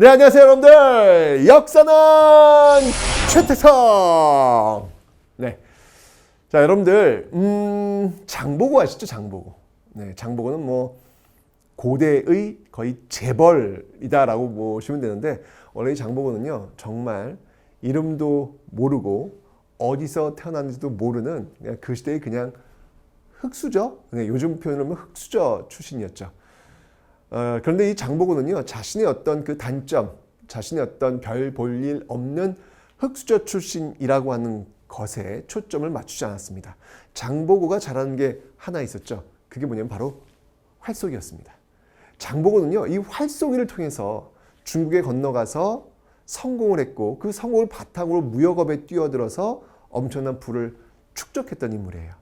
네, 안녕하세요 여러분들. 역사는 최태성. 네, 자 여러분들 장보고 아시죠? 장보고. 네, 장보고는 뭐 고대의 거의 재벌이다라고 보시면 되는데, 원래 이 장보고는요 정말 이름도 모르고 어디서 태어났는지도 모르는 그냥 그 시대의 그냥 흑수저, 요즘 표현으로 하면 흑수저 출신이었죠. 그런데 이 장보고는요 자신의 어떤 그 단점, 자신의 어떤 별 볼 일 없는 흑수저 출신이라고 하는 것에 초점을 맞추지 않았습니다. 장보고가 잘하는 게 하나 있었죠. 그게 뭐냐면 바로 활쏘기였습니다. 장보고는요 이 활쏘기를 통해서 중국에 건너가서 성공을 했고, 그 성공을 바탕으로 무역업에 뛰어들어서 엄청난 부를 축적했던 인물이에요.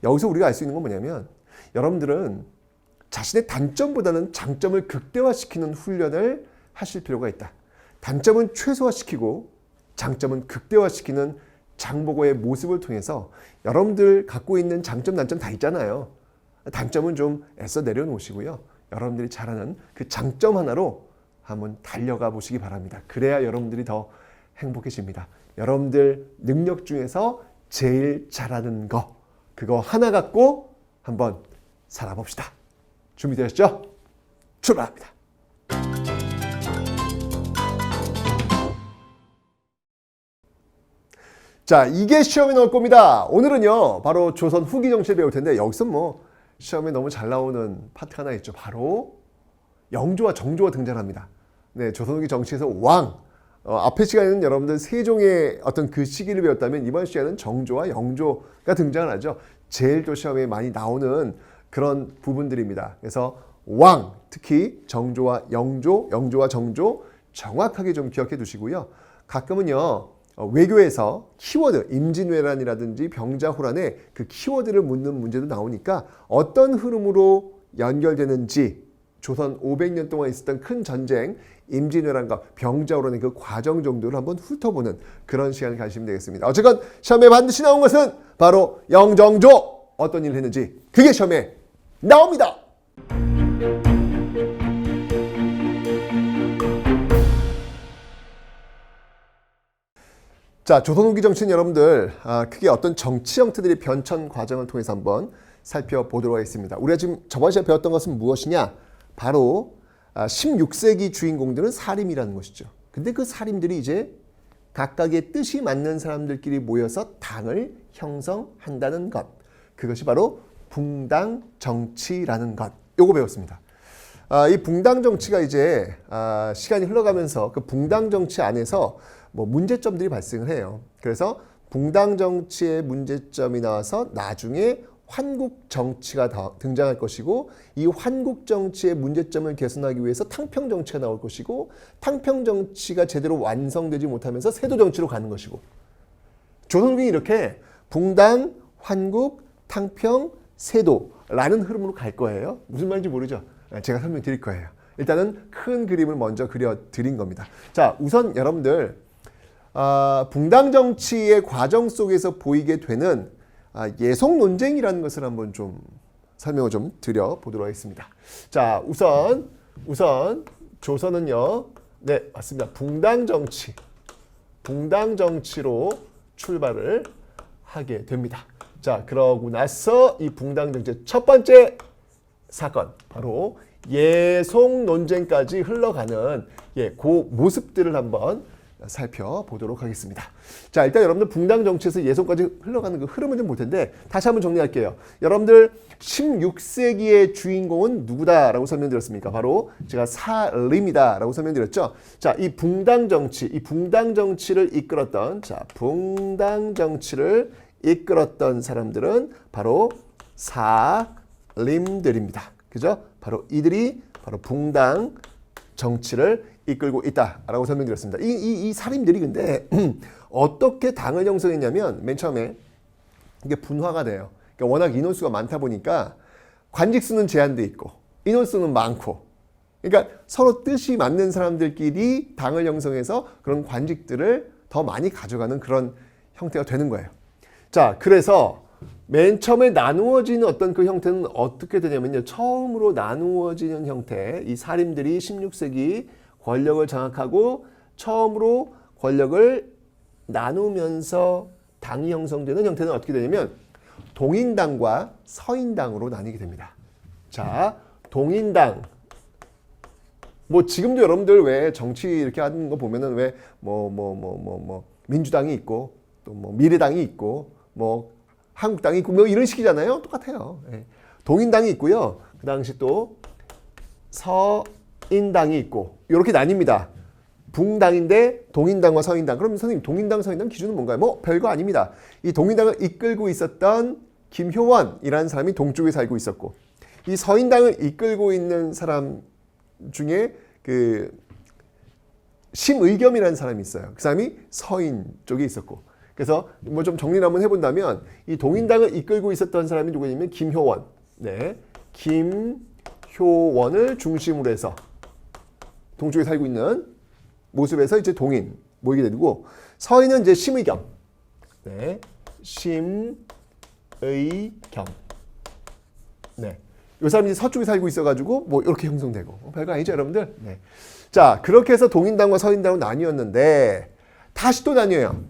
여기서 우리가 알 수 있는 건 뭐냐면, 여러분들은 자신의 단점보다는 장점을 극대화시키는 훈련을 하실 필요가 있다. 단점은 최소화시키고 장점은 극대화시키는 장보고의 모습을 통해서 여러분들 갖고 있는 장점, 단점 다 있잖아요. 단점은 좀 애써 내려놓으시고요. 여러분들이 잘하는 그 장점 하나로 한번 달려가 보시기 바랍니다. 그래야 여러분들이 더 행복해집니다. 여러분들 능력 중에서 제일 잘하는 거, 그거 하나 갖고 한번 살아봅시다. 준비되셨죠? 출발합니다. 자, 이게 시험에 나올 겁니다. 오늘은요 바로 조선 후기 정치를 배울 텐데, 여기서 뭐 시험에 너무 잘 나오는 파트 하나 있죠. 바로 영조와 정조가 등장합니다. 네, 조선 후기 정치에서 왕, 앞의 시간에는 여러분들 세종의 어떤 그 시기를 배웠다면, 이번 시간은 정조와 영조가 등장을 하죠. 제일 또 시험에 많이 나오는 그런 부분들입니다. 그래서 왕, 특히 정조와 영조, 영조와 정조 정확하게 좀 기억해 두시고요. 가끔은요 외교에서 키워드, 임진왜란이라든지 병자호란의 그 키워드를 묻는 문제도 나오니까 어떤 흐름으로 연결되는지, 조선 500년 동안 있었던 큰 전쟁, 임진왜란과 병자호란의 그 과정 정도를 한번 훑어보는 그런 시간을 가지시면 되겠습니다. 어쨌건 시험에 반드시 나온 것은 바로 영정조 어떤 일을 했는지, 그게 시험에 나옵니다. 자, 조선 후기 정치는 여러분들 크게 어떤 정치 형태들의 변천 과정을 통해서 한번 살펴보도록 하겠습니다. 우리가 지금 저번 시간에 배웠던 것은 무엇이냐? 바로 16세기 주인공들은 사림이라는 것이죠. 근데 그 사림들이 이제 각각의 뜻이 맞는 사람들끼리 모여서 당을 형성한다는 것, 그것이 바로 붕당 정치라는 것, 요거 배웠습니다. 이 붕당 정치가 이제 시간이 흘러가면서 그 붕당 정치 안에서 뭐 문제점들이 발생을 해요. 그래서 붕당 정치의 문제점이 나와서 나중에 환국 정치가 등장할 것이고, 이 환국 정치의 문제점을 개선하기 위해서 탕평 정치가 나올 것이고, 탕평 정치가 제대로 완성되지 못하면서 세도 정치로 가는 것이고, 조선후기는 이렇게 붕당, 환국, 탕평, 세도라는 흐름으로 갈 거예요. 무슨 말인지 모르죠? 제가 설명드릴 거예요. 일단은 큰 그림을 먼저 그려드린 겁니다. 자, 우선 여러분들 붕당 정치의 과정 속에서 보이게 되는 예속 논쟁이라는 것을 한번 좀 설명을 좀 드려보도록 하겠습니다. 자, 우선 조선은요, 네, 맞습니다. 붕당 정치로 출발을 하게 됩니다. 자, 그러고 나서 이 붕당 정치의 첫 번째 사건, 바로 예속 논쟁까지 흘러가는 그 모습들을 한번 살펴보도록 하겠습니다. 자, 일단 여러분들 붕당 정치에서 예속까지 흘러가는 그 흐름은 좀 볼 텐데, 다시 한번 정리할게요. 여러분들 16세기의 주인공은 누구다라고 설명드렸습니까? 바로 제가 사림이다라고 설명드렸죠. 자, 이 붕당 정치를 이끌었던, 붕당 정치를 이끌었던 사람들은 바로 사림들입니다. 그죠? 바로 이들이 바로 붕당 정치를 이끌고 있다라고 설명드렸습니다. 이 사림들이 근데 어떻게 당을 형성했냐면, 맨 처음에 이게 분화가 돼요. 그러니까 워낙 인원수가 많다 보니까 관직수는 제한돼 있고 인원수는 많고, 그러니까 서로 뜻이 맞는 사람들끼리 당을 형성해서 그런 관직들을 더 많이 가져가는 그런 형태가 되는 거예요. 자, 그래서 맨 처음에 나누어지는 어떤 그 형태는 어떻게 되냐면요, 처음으로 나누어지는 형태, 이 사림들이 16세기 권력을 장악하고 처음으로 권력을 나누면서 당이 형성되는 형태는 어떻게 되냐면 동인당과 서인당으로 나뉘게 됩니다. 자, 동인당. 뭐 지금도 여러분들 왜 정치 이렇게 하는 거 보면은 왜 민주당이 있고 또 뭐 미래당이 있고 뭐 한국당이 있고 뭐 이런 식이잖아요. 똑같아요. 예. 동인당이 있고요. 그 당시 또 서인당이 있고 이렇게 나뉩니다. 붕당인데 동인당과 서인당. 그럼 선생님 동인당 서인당 기준은 뭔가요? 뭐 별거 아닙니다. 이 동인당을 이끌고 있었던 김효원이라는 사람이 동쪽에 살고 있었고 이 서인당을 이끌고 있는 사람 중에 그 심의겸이라는 사람이 있어요. 그 사람이 서인 쪽에 있었고 그래서 뭐 좀 정리를 한번 해본다면 이 동인당을 이끌고 있었던 사람이 누구냐면 김효원. 네, 김효원을 중심으로 해서 동쪽에 살고 있는 모습에서 이제 동인 모이게 되고 서인은 이제 심의겸. 네, 심의겸. 네. 이 사람이 이제 서쪽에 살고 있어가지고 뭐 이렇게 형성되고 별거 아니죠 여러분들. 네. 자 그렇게 해서 동인당과 서인당으로 나뉘었는데 다시 또 나뉘어요.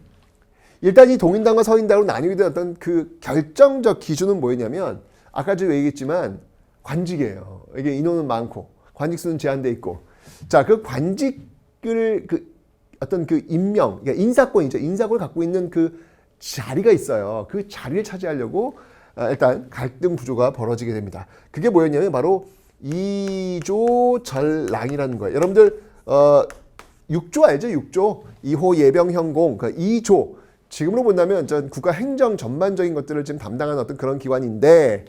일단 이 동인당과 서인당으로 나뉘게 된 어떤 그 결정적 기준은 뭐였냐면 아까 제가 얘기했지만 관직이에요. 이게 인원은 많고 관직 수는 제한돼 있고 자 그 관직을 그 어떤 그 임명 그러니까 인사권이죠. 인사권을 갖고 있는 그 자리가 있어요. 그 자리를 차지하려고 일단 갈등 구조가 벌어지게 됩니다. 그게 뭐였냐면 바로 이조전랑이라는 거예요. 여러분들 6조 알죠? 6조 2호 예병현공 그러니까 2조 지금으로 본다면 전 국가 행정 전반적인 것들을 지금 담당하는 어떤 그런 기관인데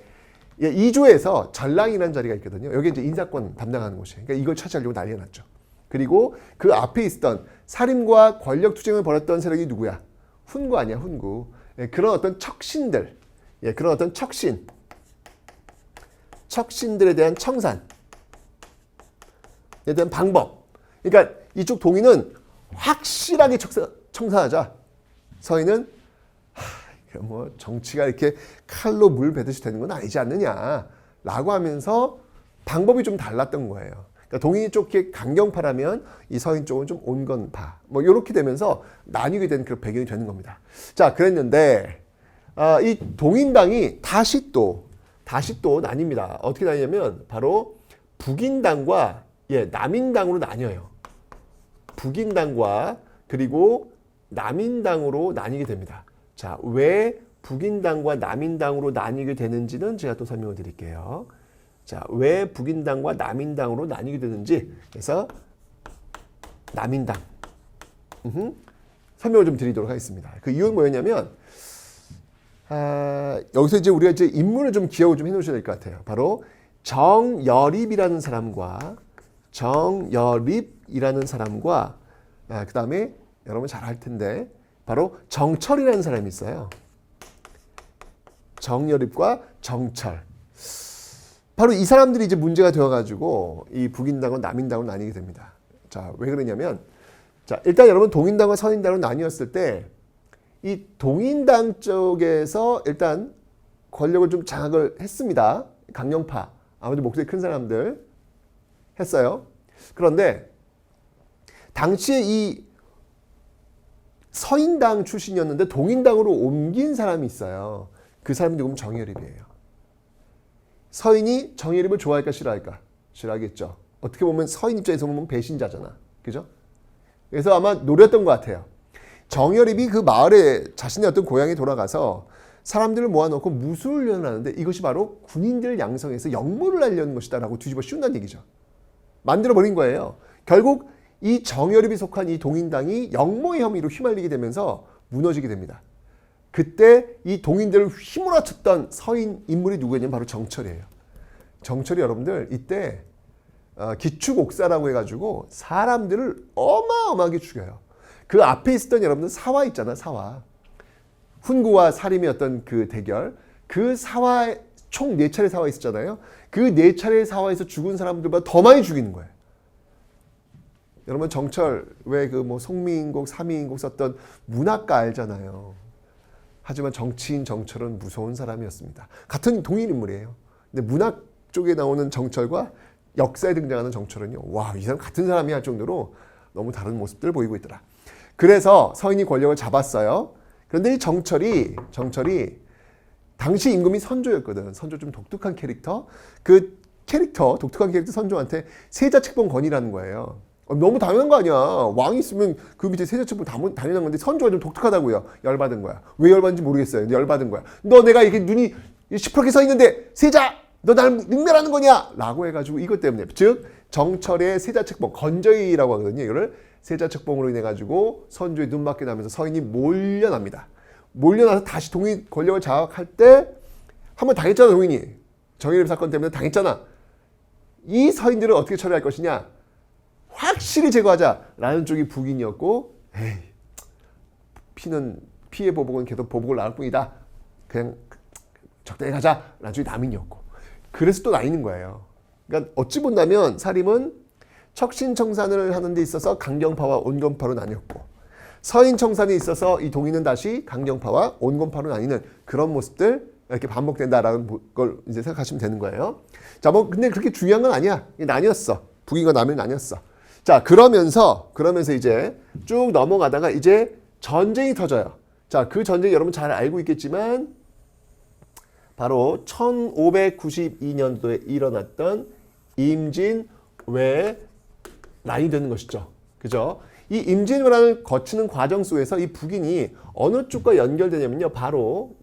2조에서 전랑이라는 자리가 있거든요. 여기 이제 인사권 담당하는 곳이에요. 그러니까 이걸 차지하려고 난리가 났죠. 그리고 그 앞에 있었던 살인과 권력 투쟁을 벌였던 세력이 누구야? 훈구 아니야, 훈구. 그런 어떤 척신들. 그런 어떤 척신들에 대한 청산에 대한 방법. 그러니까 이쪽 동인은 확실하게 청산하자. 서인은 뭐 정치가 이렇게 칼로 물 베듯이 되는 건 아니지 않느냐라고 하면서 방법이 좀 달랐던 거예요. 그러니까 동인이 쪽 강경파라면 이 서인 쪽은 좀 온건파. 뭐 이렇게 되면서 나뉘게 된 그런 배경이 되는 겁니다. 자, 그랬는데 이 동인당이 다시 또 나뉩니다. 어떻게 나뉘냐면 바로 북인당과 남인당으로 나뉘어요. 북인당과 그리고 남인당으로 나뉘게 됩니다. 자, 왜 북인당과 남인당으로 나뉘게 되는지는 제가 또 설명을 드릴게요. 자, 왜 북인당과 남인당으로 나뉘게 되는지 그래서 남인당 설명을 좀 드리도록 하겠습니다. 그 이유는 뭐였냐면 여기서 이제 우리가 이제 인물을 좀 기억을 좀 해놓으셔야 될 것 같아요. 바로 정여립이라는 사람과 그 다음에 여러분 잘 알 텐데 바로 정철이라는 사람이 있어요. 정여립과 정철. 바로 이 사람들이 이제 문제가 되어가지고 이 북인당과 남인당으로 나뉘게 됩니다. 자, 왜 그러냐면 자, 일단 여러분 동인당과 서인당으로 나뉘었을 때 이 동인당 쪽에서 일단 권력을 좀 장악을 했습니다. 강령파, 아무래도 목소리 큰 사람들 했어요. 그런데 당시에 이 서인당 출신이었는데 동인당으로 옮긴 사람이 있어요. 그 사람이 누구면 정여립이에요. 서인이 정여립을 좋아할까 싫어할까? 싫어하겠죠. 어떻게 보면 서인 입장에서 보면 배신자잖아. 그죠? 그래서 아마 노렸던 것 같아요. 정여립이 그 마을에 자신의 어떤 고향에 돌아가서 사람들을 모아놓고 무술훈련을 하는데 이것이 바로 군인들 양성해서 역모를 하려는 것이다라고 뒤집어 씌운다는 얘기죠. 만들어버린 거예요. 결국 이 정여립이 속한 이 동인당이 역모의 혐의로 휘말리게 되면서 무너지게 됩니다. 그때 이 동인들을 휘몰아쳤던 서인 인물이 누구냐면 바로 정철이에요. 정철이 여러분들 이때 기축옥사라고 해가지고 사람들을 어마어마하게 죽여요. 그 앞에 있었던 여러분들 사화 있잖아, 사화. 훈구와 사림의 어떤 그 대결. 그 사화 총 4차례 사화 있었잖아요. 그 4차례 사화에서 죽은 사람들보다 더 많이 죽이는 거예요. 여러분 정철 왜 그 뭐 송미인곡, 삼미인곡 썼던 문학가 알잖아요. 하지만 정치인 정철은 무서운 사람이었습니다. 같은 동일 인물이에요. 근데 문학 쪽에 나오는 정철과 역사에 등장하는 정철은요. 와, 이 사람 같은 사람이 할 정도로 너무 다른 모습들을 보이고 있더라. 그래서 서인이 권력을 잡았어요. 그런데 이 정철이 당시 임금이 선조였거든. 선조 좀 독특한 캐릭터. 그 캐릭터, 독특한 캐릭터 선조한테 세자측봉 건의라는 거예요. 너무 당연한 거 아니야. 왕이 있으면 그 밑에 세자측봉 당연한 건데 선조가 좀 독특하다고요. 열받은 거야. 왜 열받은지 모르겠어요. 근데 열받은 거야. 너 내가 이렇게 눈이 시퍼렇게 서 있는데 세자! 너 나를 능멸하는 거냐? 라고 해가지고 이것 때문에. 즉 정철의 세자측봉, 건저희라고 하거든요. 이거를 세자측봉으로 인해 가지고 선조의 눈맞게 나면서 서인이 몰려납니다. 몰려나서 다시 동이 권력을 장악할 때 한번 당했잖아. 동인이. 정의림 사건 때문에 당했잖아. 이 서인들을 어떻게 처리할 것이냐? 확실히 제거하자라는 쪽이 북인이었고, 에이, 피해 보복은 계속 보복을 낳을 뿐이다. 그냥 적당히 가자라는 쪽이 남인이었고. 그래서 또 나뉘는 거예요. 그러니까 어찌 본다면 사림은 척신청산을 하는 데 있어서 강경파와 온건파로 나뉘었고, 서인청산에 있어서 이 동인은 다시 강경파와 온건파로 나뉘는 그런 모습들 이렇게 반복된다라는 걸 이제 생각하시면 되는 거예요. 자, 뭐 근데 그렇게 중요한 건 아니야. 나뉘었어. 북인과 남인이 나뉘었어. 자, 그러면서 이제 쭉 넘어가다가 이제 전쟁이 터져요. 자, 그 전쟁 여러분 잘 알고 있겠지만 바로 1592년도에 일어났던 임진왜란이 되는 것이죠. 그죠? 이 임진왜란을 거치는 과정 속에서 이 북인이 어느 쪽과 연결되냐면요. 바로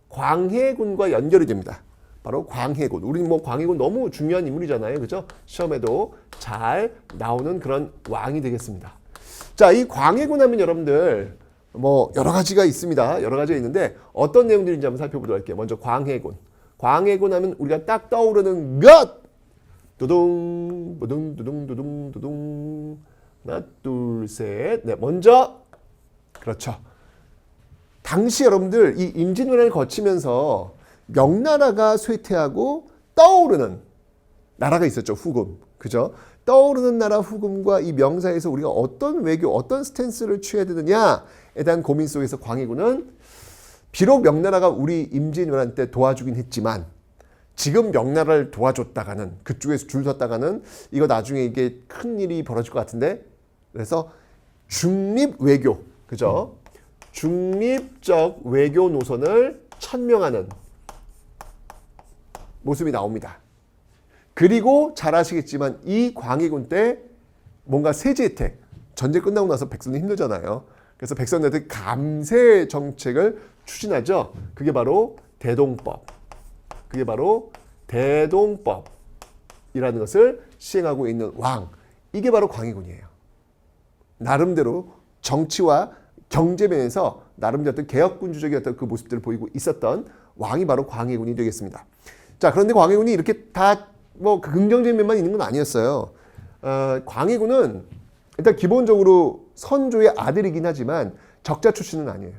광해군과 연결이 됩니다. 바로 광해군. 우리 뭐 광해군 너무 중요한 인물이잖아요. 그죠? 시험에도 잘 나오는 그런 왕이 되겠습니다. 자, 이 광해군 하면 여러분들 뭐 여러 가지가 있습니다. 여러 가지가 있는데 어떤 내용들인지 한번 살펴보도록 할게요. 먼저 광해군. 광해군 하면 우리가 딱 떠오르는 것! 두둥, 두둥, 두둥, 두둥, 두둥. 하나, 둘, 셋. 네, 먼저 그렇죠. 당시 여러분들 이 임진왜란을 거치면서 명나라가 쇠퇴하고 떠오르는 나라가 있었죠. 후금. 그죠? 떠오르는 나라 후금과 이 명사에서 우리가 어떤 외교, 어떤 스탠스를 취해야 되느냐에 대한 고민 속에서 광해군은 비록 명나라가 우리 임진왜란 때 도와주긴 했지만 지금 명나라를 도와줬다가는 그쪽에서 줄 섰다가는 이거 나중에 이게 큰 일이 벌어질 것 같은데 그래서 중립 외교, 그죠? 중립적 외교 노선을 천명하는 모습이 나옵니다. 그리고 잘 아시겠지만 이 광해군 때 뭔가 세제 혜택, 전쟁 끝나고 나서 백성이 힘들잖아요. 그래서 백성들한테 감세 정책을 추진하죠. 그게 바로 대동법. 그게 바로 대동법이라는 것을 시행하고 있는 왕. 이게 바로 광해군이에요. 나름대로 정치와 경제 면에서 나름대로 어떤 개혁군주적인 어떤 그 모습들을 보이고 있었던 왕이 바로 광해군이 되겠습니다. 자, 그런데 광해군이 이렇게 다 뭐 긍정적인 면만 있는 건 아니었어요. 광해군은 일단 기본적으로 선조의 아들이긴 하지만 적자 출신은 아니에요.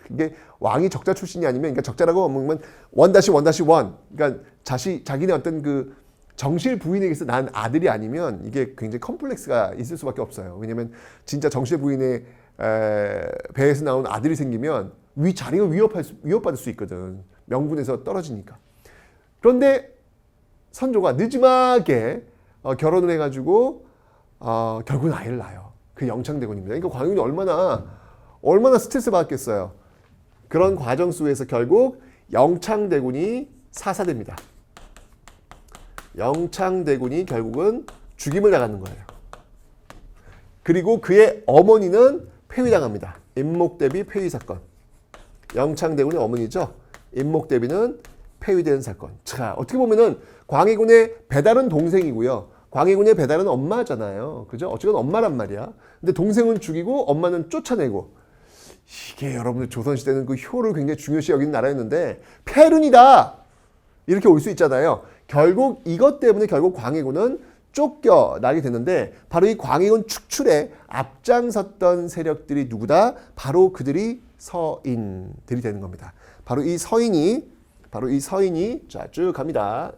이게 왕이 적자 출신이 아니면, 그러니까 적자라고 하면 원-원-원, 그러니까 자기네 어떤 그 정실 부인에게서 난 아들이 아니면 이게 굉장히 컴플렉스가 있을 수밖에 없어요. 왜냐면 진짜 정실 부인의 배에서 나온 아들이 생기면 자리가 위협받을 수 있거든. 명분에서 떨어지니까. 그런데 선조가 늦지막에 결혼을 해가지고 결국은 아이를 낳아요. 그 영창대군입니다. 그러니까 광해군이 얼마나 스트레스 받았겠어요. 그런 과정 속에서 결국 영창대군이 사사됩니다. 영창대군이 결국은 죽임을 당하는 거예요. 그리고 그의 어머니는 폐위당합니다. 임목대비 폐위 사건. 영창대군의 어머니죠. 임목대비는 폐위되는 사건. 자, 어떻게 보면은 광해군의 배달은 동생이고요. 광해군의 배달은 엄마잖아요. 그죠? 어쨌든 엄마란 말이야. 근데 동생은 죽이고 엄마는 쫓아내고. 이게 여러분들 조선시대는 그 효를 굉장히 중요시 여기는 나라였는데 폐륜이다! 이렇게 올 수 있잖아요. 결국 이것 때문에 결국 광해군은 쫓겨나게 되는데 바로 이 광해군 축출에 앞장섰던 세력들이 누구다? 바로 그들이 서인들이 되는 겁니다. 바로 이 서인이 자, 쭉 갑니다.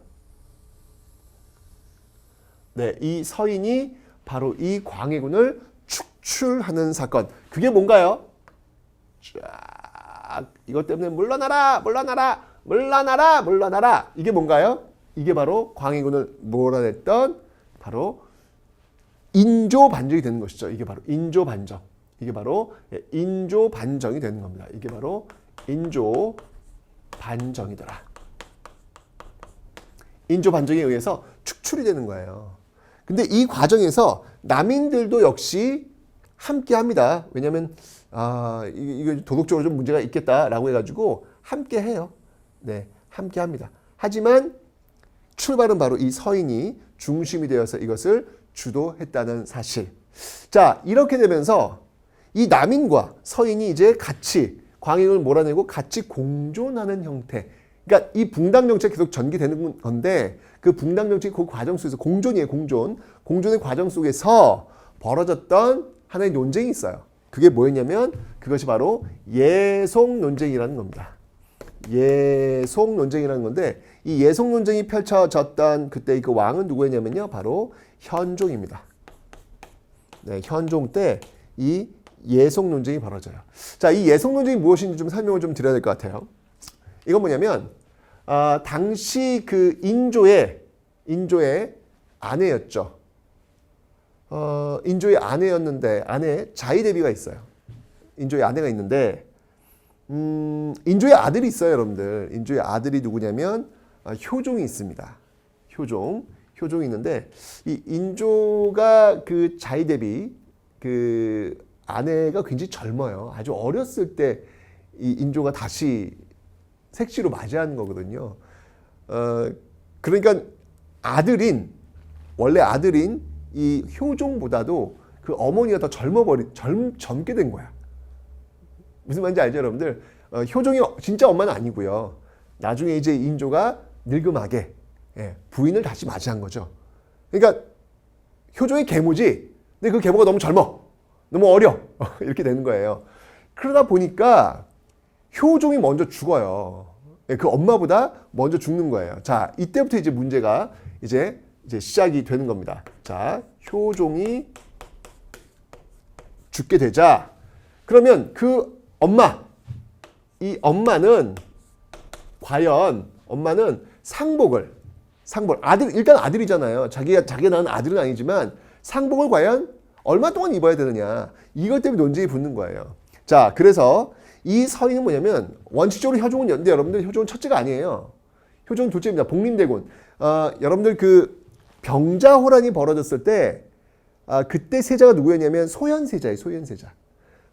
네, 이 서인이 바로 이 광해군을 축출하는 사건. 그게 뭔가요? 쫙 이것 때문에 물러나라. 이게 뭔가요? 이게 바로 광해군을 몰아냈던 바로 인조반정이 되는 것이죠. 이게 바로 인조반정. 이게 바로 인조반정이 되는 겁니다. 이게 바로 인조반정이더라. 인조반정에 의해서 축출이 되는 거예요. 근데 이 과정에서 남인들도 역시 함께 합니다. 왜냐하면 이거 도덕적으로 좀 문제가 있겠다라고 해가지고 함께 해요. 네, 함께 합니다. 하지만 출발은 바로 이 서인이 중심이 되어서 이것을 주도했다는 사실. 자, 이렇게 되면서 이 남인과 서인이 이제 같이 광해군을 몰아내고 같이 공존하는 형태. 그러니까 이 붕당 정책이 계속 전개되는 건데 그 붕당 정책 그 과정 속에서 공존이에요. 공존의 과정 속에서 벌어졌던 하나의 논쟁이 있어요. 그게 뭐였냐면 그것이 바로 예속 논쟁이라는 겁니다. 예속 논쟁이라는 건데 이 예속 논쟁이 펼쳐졌던 그때 그 왕은 누구였냐면요. 바로 현종입니다. 네, 현종 때 이 예속 논쟁이 벌어져요. 자, 이 예속 논쟁이 무엇인지 좀 설명을 좀 드려야 될 것 같아요. 이건 뭐냐면 당시 그 인조의 아내였죠. 인조의 아내였는데 아내 자의대비가 있어요. 인조의 아내가 있는데 인조의 아들이 있어요, 여러분들. 인조의 아들이 누구냐면 효종이 있습니다. 효종이 있는데 이 인조가 그 자의대비 그 아내가 굉장히 젊어요. 아주 어렸을 때 이 인조가 다시 색시로 맞이하는 거거든요. 그러니까 원래 아들인 이 효종보다도 그 어머니가 더 젊게 된 거야. 무슨 말인지 알죠, 여러분들? 효종이 진짜 엄마는 아니고요. 나중에 이제 인조가 늙음하게 부인을 다시 맞이한 거죠. 그러니까 효종이 계모지. 근데 그 계모가 너무 젊어. 너무 어려. 이렇게 되는 거예요. 그러다 보니까 효종이 먼저 죽어요. 그 엄마보다 먼저 죽는 거예요. 자, 이때부터 이제 문제가 이제 시작이 되는 겁니다. 자, 효종이 죽게 되자 그러면 그 이 엄마는 과연 상복을 일단 아들이잖아요. 자기가 낳은 아들은 아니지만 상복을 과연 얼마 동안 입어야 되느냐. 이것 때문에 논쟁이 붙는 거예요. 자, 그래서 이 서인은 뭐냐면 원칙적으로 효종은 여러분들 효종은 첫째가 아니에요. 효종은 둘째입니다. 복림대군. 여러분들 그 병자호란이 벌어졌을 때 그때 세자가 누구였냐면 소현세자예요.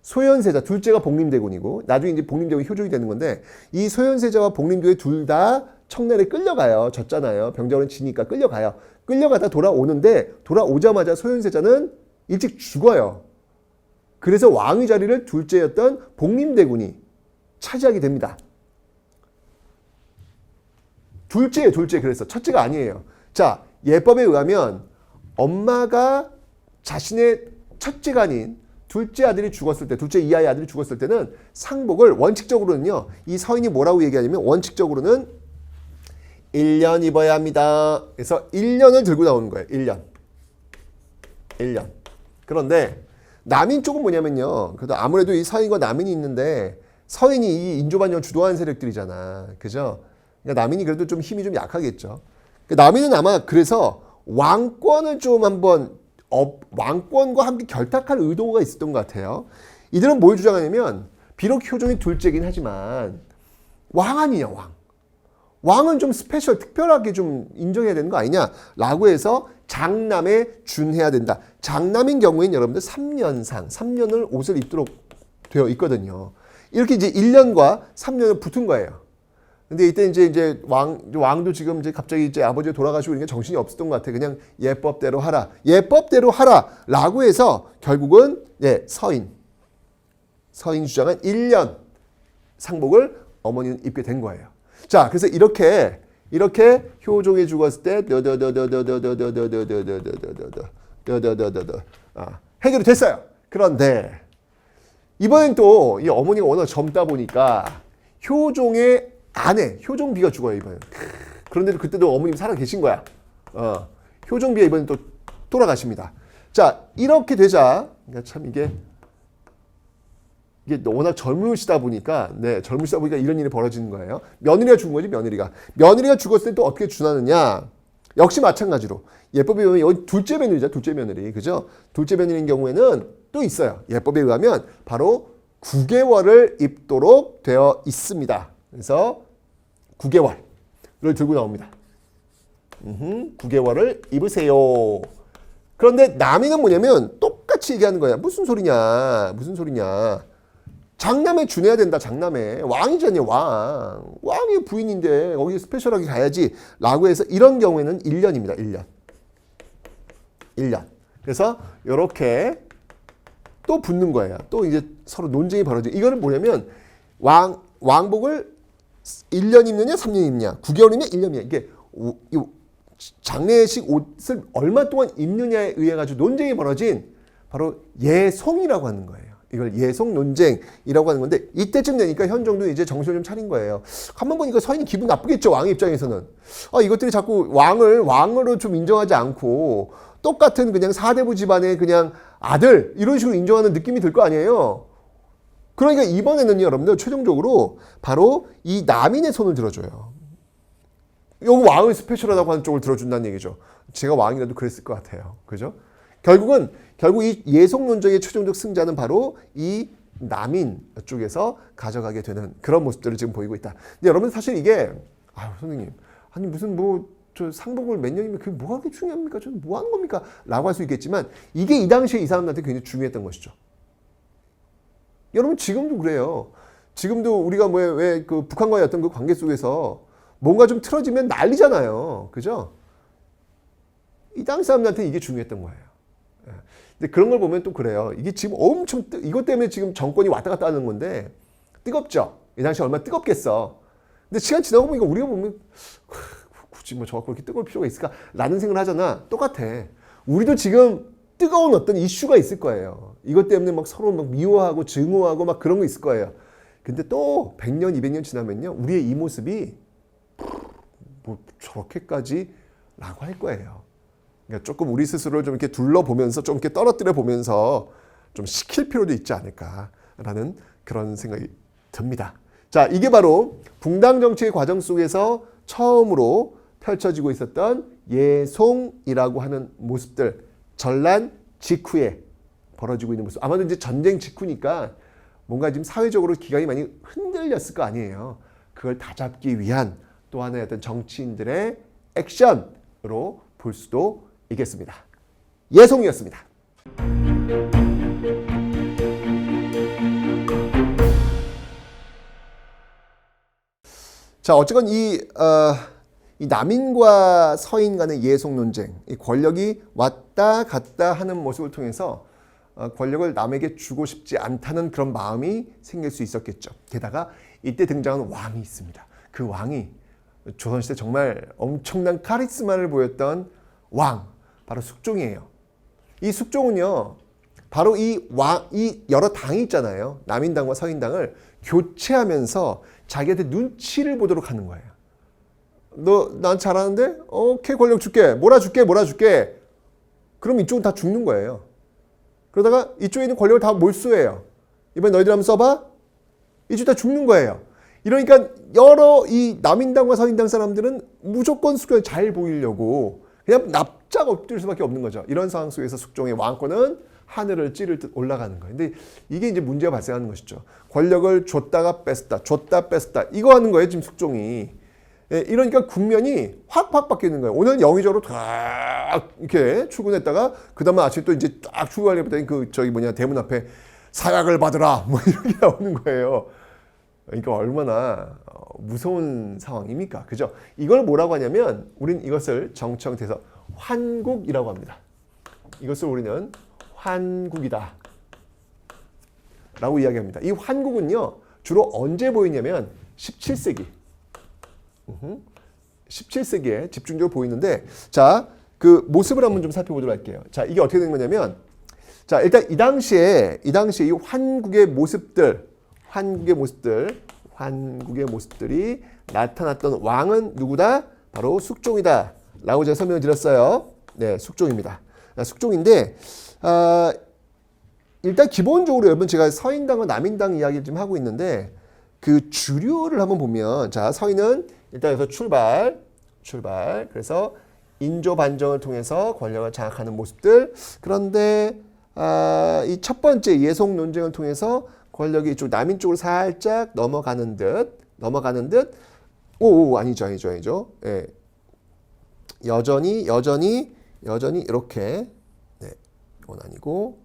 소현세자 둘째가 복림대군이고 나중에 이제 복림대군이 효종이 되는 건데 이 소현세자와 복림대군 둘 다 청나라에 끌려가요. 졌잖아요. 병자호란 지니까 끌려가요. 끌려가다 돌아오는데 돌아오자마자 소현세자는 일찍 죽어요. 그래서 왕의 자리를 둘째였던 복림대군이 차지하게 됩니다. 둘째예요. 그래서 첫째가 아니에요. 자, 예법에 의하면 엄마가 자신의 첫째가 아닌 둘째 아들이 죽었을 때, 둘째 이하의 아들이 죽었을 때는 상복을 원칙적으로는요. 이 서인이 뭐라고 얘기하냐면 원칙적으로는 1년 입어야 합니다. 그래서 1년을 들고 나오는 거예요. 1년. 그런데 남인 쪽은 뭐냐면요. 그래도 아무래도 이 서인과 남인이 있는데 서인이 이 인조반정을 주도하는 세력들이잖아. 그죠? 그러니까 남인이 그래도 좀 힘이 좀 약하겠죠. 남인은 아마 그래서 왕권을 좀 한번 왕권과 함께 결탁할 의도가 있었던 것 같아요. 이들은 뭘 주장하냐면 비록 효종이 둘째긴 하지만 왕 아니냐 왕은 좀 특별하게 좀 인정해야 되는 거 아니냐라고 해서 장남에 준해야 된다. 장남인 경우에는 여러분들 3년을 옷을 입도록 되어 있거든요. 이렇게 이제 1년과 3년을 붙은 거예요. 근데 이때 이제 왕도 지금 이제 갑자기 이제 아버지가 돌아가시고 이게 정신이 없었던 것 같아. 그냥 예법대로 하라라고 해서 결국은 서인 주장한 1년 상복을 어머니는 입게 된 거예요. 자, 그래서 이렇게 효종이 죽었을 때 해결이 됐어요. 그런데 이번엔 또 이 어머니가 워낙 젊다 보니까 효종의 아내 효종비가 죽어요. 이번엔. 그런데 그때도 어머님 살아 계신 거야. 효종비가 이번엔 또 돌아가십니다. 자, 이렇게 되자 참 이게 이게 워낙 젊으시다 보니까 이런 일이 벌어지는 거예요. 며느리가 죽은 거지, 며느리가 죽었을 때 또 어떻게 준하느냐? 역시 마찬가지로 예법에 의하면 여기 둘째 며느리죠, 둘째 며느리, 그죠? 둘째 며느리인 경우에는 또 있어요. 예법에 의하면 바로 9개월을 입도록 되어 있습니다. 그래서 9개월을 들고 나옵니다. 9개월을 입으세요. 그런데 남인은 뭐냐면 똑같이 얘기하는 거야. 무슨 소리냐? 장남에 준해야 된다. 장남에. 왕이잖아요. 왕의 부인인데 거기 스페셜하게 가야지 라고 해서 이런 경우에는 1년입니다. 1년. 그래서 이렇게 또 붙는 거예요. 또 이제 서로 논쟁이 벌어지고. 이거는 뭐냐면 왕복을 1년 입느냐 3년 입느냐 9개월이냐 1년이냐 이게 장례식 옷을 얼마 동안 입느냐에 의해 가지고 논쟁이 벌어진 바로 예송이라고 하는 거예요. 이걸 예송 논쟁이라고 하는 건데 이때쯤 되니까 현종도 이제 정신을 좀 차린 거예요. 한번 보니까 서인이 기분 나쁘겠죠. 왕의 입장에서는. 이것들이 자꾸 왕으로 좀 인정하지 않고 똑같은 그냥 사대부 집안의 그냥 아들 이런 식으로 인정하는 느낌이 들 거 아니에요. 그러니까 이번에는요, 여러분들 최종적으로 바로 이 남인의 손을 들어줘요. 여기 왕을 스페셜하다고 하는 쪽을 들어준다는 얘기죠. 제가 왕이라도 그랬을 것 같아요. 그죠? 결국 이 예송 논쟁의 최종적 승자는 바로 이 남인 쪽에서 가져가게 되는 그런 모습들을 지금 보이고 있다. 근데 여러분 사실 이게 선생님 아니 무슨 저 상복을 몇 년이면 그게 뭐가 그렇게 중요합니까? 저는 뭐 하는 겁니까? 라고 할 수 있겠지만 이게 이 당시에 이 사람들한테 굉장히 중요했던 것이죠. 여러분 지금도 그래요. 지금도 우리가 왜 그 북한과의 어떤 그 관계 속에서 뭔가 좀 틀어지면 난리잖아요. 그죠? 이 당시 사람들한테 이게 중요했던 거예요. 근데 그런 걸 보면 또 그래요. 이게 지금 엄청 이것 때문에 지금 정권이 왔다 갔다 하는 건데 뜨겁죠. 이 당시 얼마나 뜨겁겠어. 근데 시간 지나고 보니까 우리가 보면 굳이 저 갖고 그렇게 뜨거울 필요가 있을까라는 생각을 하잖아. 똑같아. 우리도 지금 뜨거운 어떤 이슈가 있을 거예요. 이것 때문에 막 서로 막 미워하고 증오하고 막 그런 거 있을 거예요. 근데 또 100년, 200년 지나면요. 우리의 이 모습이 뭐 저렇게까지 라고 할 거예요. 그러니까 조금 우리 스스로를 좀 이렇게 둘러보면서 좀 이렇게 떨어뜨려 보면서 좀 식힐 필요도 있지 않을까라는 그런 생각이 듭니다. 자, 이게 바로 붕당 정치의 과정 속에서 처음으로 펼쳐지고 있었던 예송이라고 하는 모습들, 전란 직후에 벌어지고 있는 모습. 아마도 이제 전쟁 직후니까 뭔가 지금 사회적으로 기강이 많이 흔들렸을 거 아니에요. 그걸 다잡기 위한 또 하나의 어떤 정치인들의 액션으로 볼 수도 있겠습니다. 예송이었습니다. 자, 어쨌건 이 남인과 서인 간의 예송 논쟁, 이 권력이 왔다 갔다 하는 모습을 통해서 권력을 남에게 주고 싶지 않다는 그런 마음이 생길 수 있었겠죠. 게다가 이때 등장하는 왕이 있습니다. 그 왕이 조선시대 정말 엄청난 카리스마를 보였던 왕, 바로 숙종이에요. 이 숙종은요, 바로 이 여러 당이 있잖아요. 남인당과 서인당을 교체하면서 자기한테 눈치를 보도록 하는 거예요. 너 난 잘하는데? 오케이, 권력 줄게. 몰아줄게. 그럼 이쪽은 다 죽는 거예요. 그러다가 이쪽에 있는 권력을 다 몰수해요. 이번에 너희들 한번 써봐? 이쪽 다 죽는 거예요. 이러니까 여러 이 남인당과 서인당 사람들은 무조건 숙종을 잘 보이려고 그냥 납작 엎드릴 수밖에 없는 거죠. 이런 상황 속에서 숙종의 왕권은 하늘을 찌를 듯 올라가는 거예요. 근데 이게 이제 문제가 발생하는 것이죠. 권력을 줬다 뺐었다. 이거 하는 거예요, 지금 숙종이. 예, 이러니까 국면이 확 바뀌는 거예요. 오늘 영의적으로 딱 이렇게 출근했다가 그 다음에 아침에 또 이제 딱 출근하려고 했더니 대문 앞에 사약을 받으라 뭐 이렇게 나오는 거예요. 그러니까 얼마나 무서운 상황입니까? 그죠? 이걸 뭐라고 하냐면 우린 이것을 정청돼서 환국이라고 합니다. 이것을 우리는 환국이다 라고 이야기합니다. 이 환국은요 주로 언제 보이냐면 17세기 17세기에 집중적으로 보이는데, 자, 그 모습을 한번 좀 살펴보도록 할게요. 자, 이게 어떻게 된 거냐면, 자, 일단 이 당시에 이 환국의 모습들이 나타났던 왕은 누구다? 바로 숙종이다 라고 제가 설명을 드렸어요. 네, 숙종입니다. 숙종인데 일단 기본적으로 여러분 제가 서인당과 남인당 이야기를 좀 하고 있는데 그 주류를 한번 보면 자 서인은 일단 여기서 출발 그래서 인조 반정을 통해서 권력을 장악하는 모습들 그런데 이 첫 번째 예속 논쟁을 통해서 권력이 이쪽 남인 쪽으로 살짝 넘어가는 듯 아니죠. 예. 여전히 이렇게 네, 이건 아니고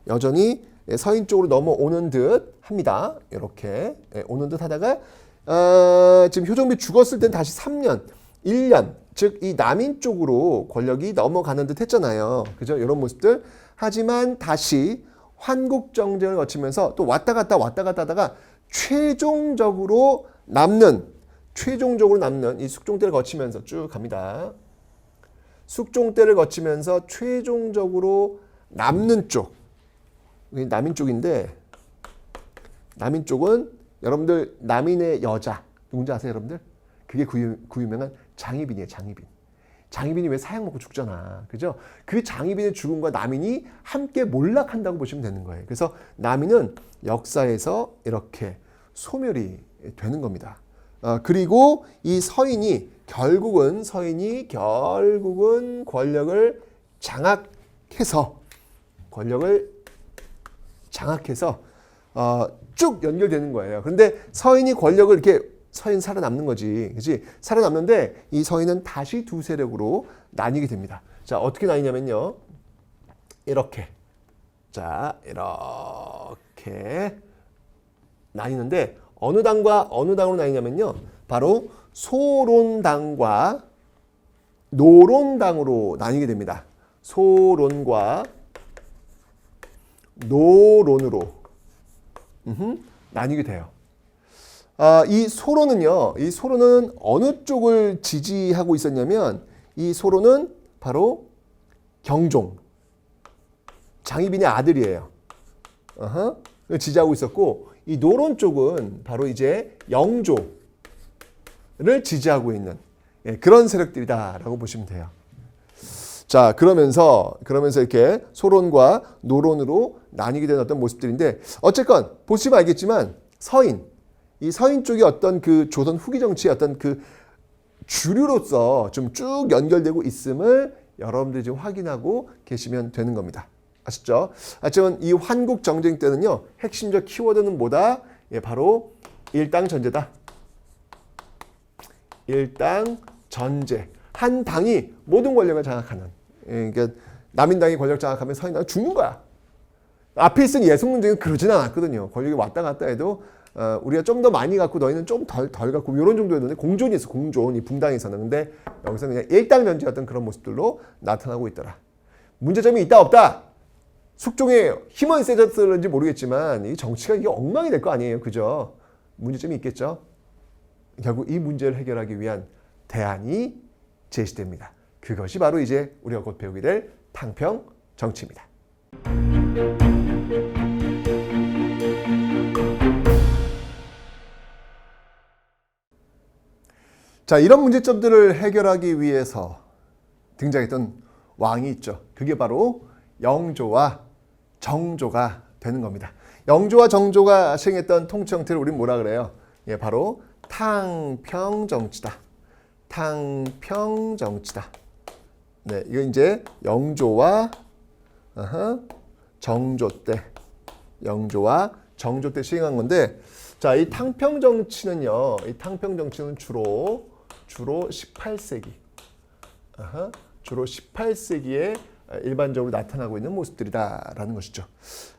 여전히 서인 쪽으로 넘어오는 듯 합니다. 이렇게 오는 듯 하다가 지금 효종비 죽었을 땐 다시 3년, 1년 즉 이 남인 쪽으로 권력이 넘어가는 듯 했잖아요. 그죠? 이런 모습들. 하지만 다시 환국정쟁을 거치면서 또 왔다 갔다 하다가 최종적으로 남는 이 숙종때를 거치면서 쭉 갑니다. 숙종때를 거치면서 최종적으로 남는 쪽, 남인 쪽인데 남인 쪽은 여러분들 남인의 여자 누군지 아세요 여러분들? 그게 그 유명한 장희빈이에요. 장희빈이 왜 사약 먹고 죽잖아. 그죠? 그 장희빈의 죽음과 남인이 함께 몰락한다고 보시면 되는 거예요. 그래서 남인은 역사에서 이렇게 소멸이 되는 겁니다. 그리고 이 서인이 결국은 권력을 장악해서 쭉 연결되는 거예요. 그런데 서인이 권력을 이렇게 서인 살아남는 거지. 그치? 살아남는데 이 서인은 다시 두 세력으로 나뉘게 됩니다. 자, 어떻게 나뉘냐면요. 이렇게 나뉘는데 어느 당과 어느 당으로 나뉘냐면요. 바로 소론당과 노론당으로 나뉘게 됩니다. 소론과 노론으로 나뉘게 돼요. 이 소론은 어느 쪽을 지지하고 있었냐면 이 소론은 바로 경종, 장희빈의 아들이에요. 지지하고 있었고 이 노론 쪽은 바로 이제 영조를 지지하고 있는 그런 세력들이다라고 보시면 돼요. 자, 그러면서 이렇게 소론과 노론으로 나뉘게 된 어떤 모습들인데 어쨌건 보시면 알겠지만 이 서인 쪽이 어떤 그 조선 후기 정치의 어떤 그 주류로서 좀 쭉 연결되고 있음을 여러분들이 지금 확인하고 계시면 되는 겁니다. 아시죠? 하지만 이 환국 정쟁 때는요, 핵심적 키워드는 뭐다? 바로 일당전제다. 일당전제. 한 당이 모든 권력을 장악하는. 그러니까 남인당이 권력 장악하면 서인당은 죽는 거야. 앞에 있은 예속 논쟁은 그러진 않았거든요. 권력이 왔다 갔다 해도 우리가 좀 더 많이 갖고 너희는 좀 덜 갖고 이런 정도였는데 공존이 있어. 이 분당에서는. 근데 여기서 그냥 일당전제였던 그런 모습들로 나타나고 있더라. 문제점이 있다 없다. 숙종의 힘은 세졌을지 모르겠지만 이 정치가 이게 엉망이 될 거 아니에요. 그죠? 문제점이 있겠죠. 결국 이 문제를 해결하기 위한 대안이 제시됩니다. 그것이 바로 이제 우리가 곧 배우게 될 탕평 정치입니다. 자, 이런 문제점들을 해결하기 위해서 등장했던 왕이 있죠. 그게 바로 영조와 정조가 되는 겁니다. 영조와 정조가 시행했던 통치 형태를 우리는 뭐라 그래요? 바로 탕평정치다. 탕평정치다. 네, 이거 이제 영조와 정조 때 시행한 건데, 자, 이 탕평정치는요, 주로 18세기, 주로 18세기에 일반적으로 나타나고 있는 모습들이다라는 것이죠.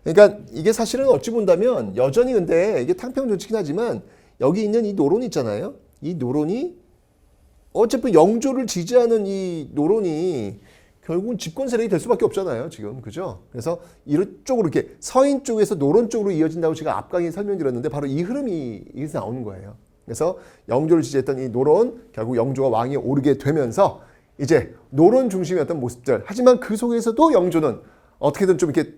그러니까 이게 사실은 어찌 본다면 여전히 근데 이게 탕평정치긴 하지만 여기 있는 이 노론 있잖아요. 이 노론이 어차피 영조를 지지하는 이 노론이 결국은 집권 세력이 될 수밖에 없잖아요. 지금. 그죠? 그래서 이쪽으로 이렇게 서인 쪽에서 노론 쪽으로 이어진다고 제가 앞강의 설명드렸는데 바로 이 흐름이 여기서 나오는 거예요. 그래서 영조를 지지했던 이 노론, 결국 영조가 왕이 오르게 되면서 이제 노론 중심이었던 모습들. 하지만 그 속에서도 영조는 어떻게든 좀 이렇게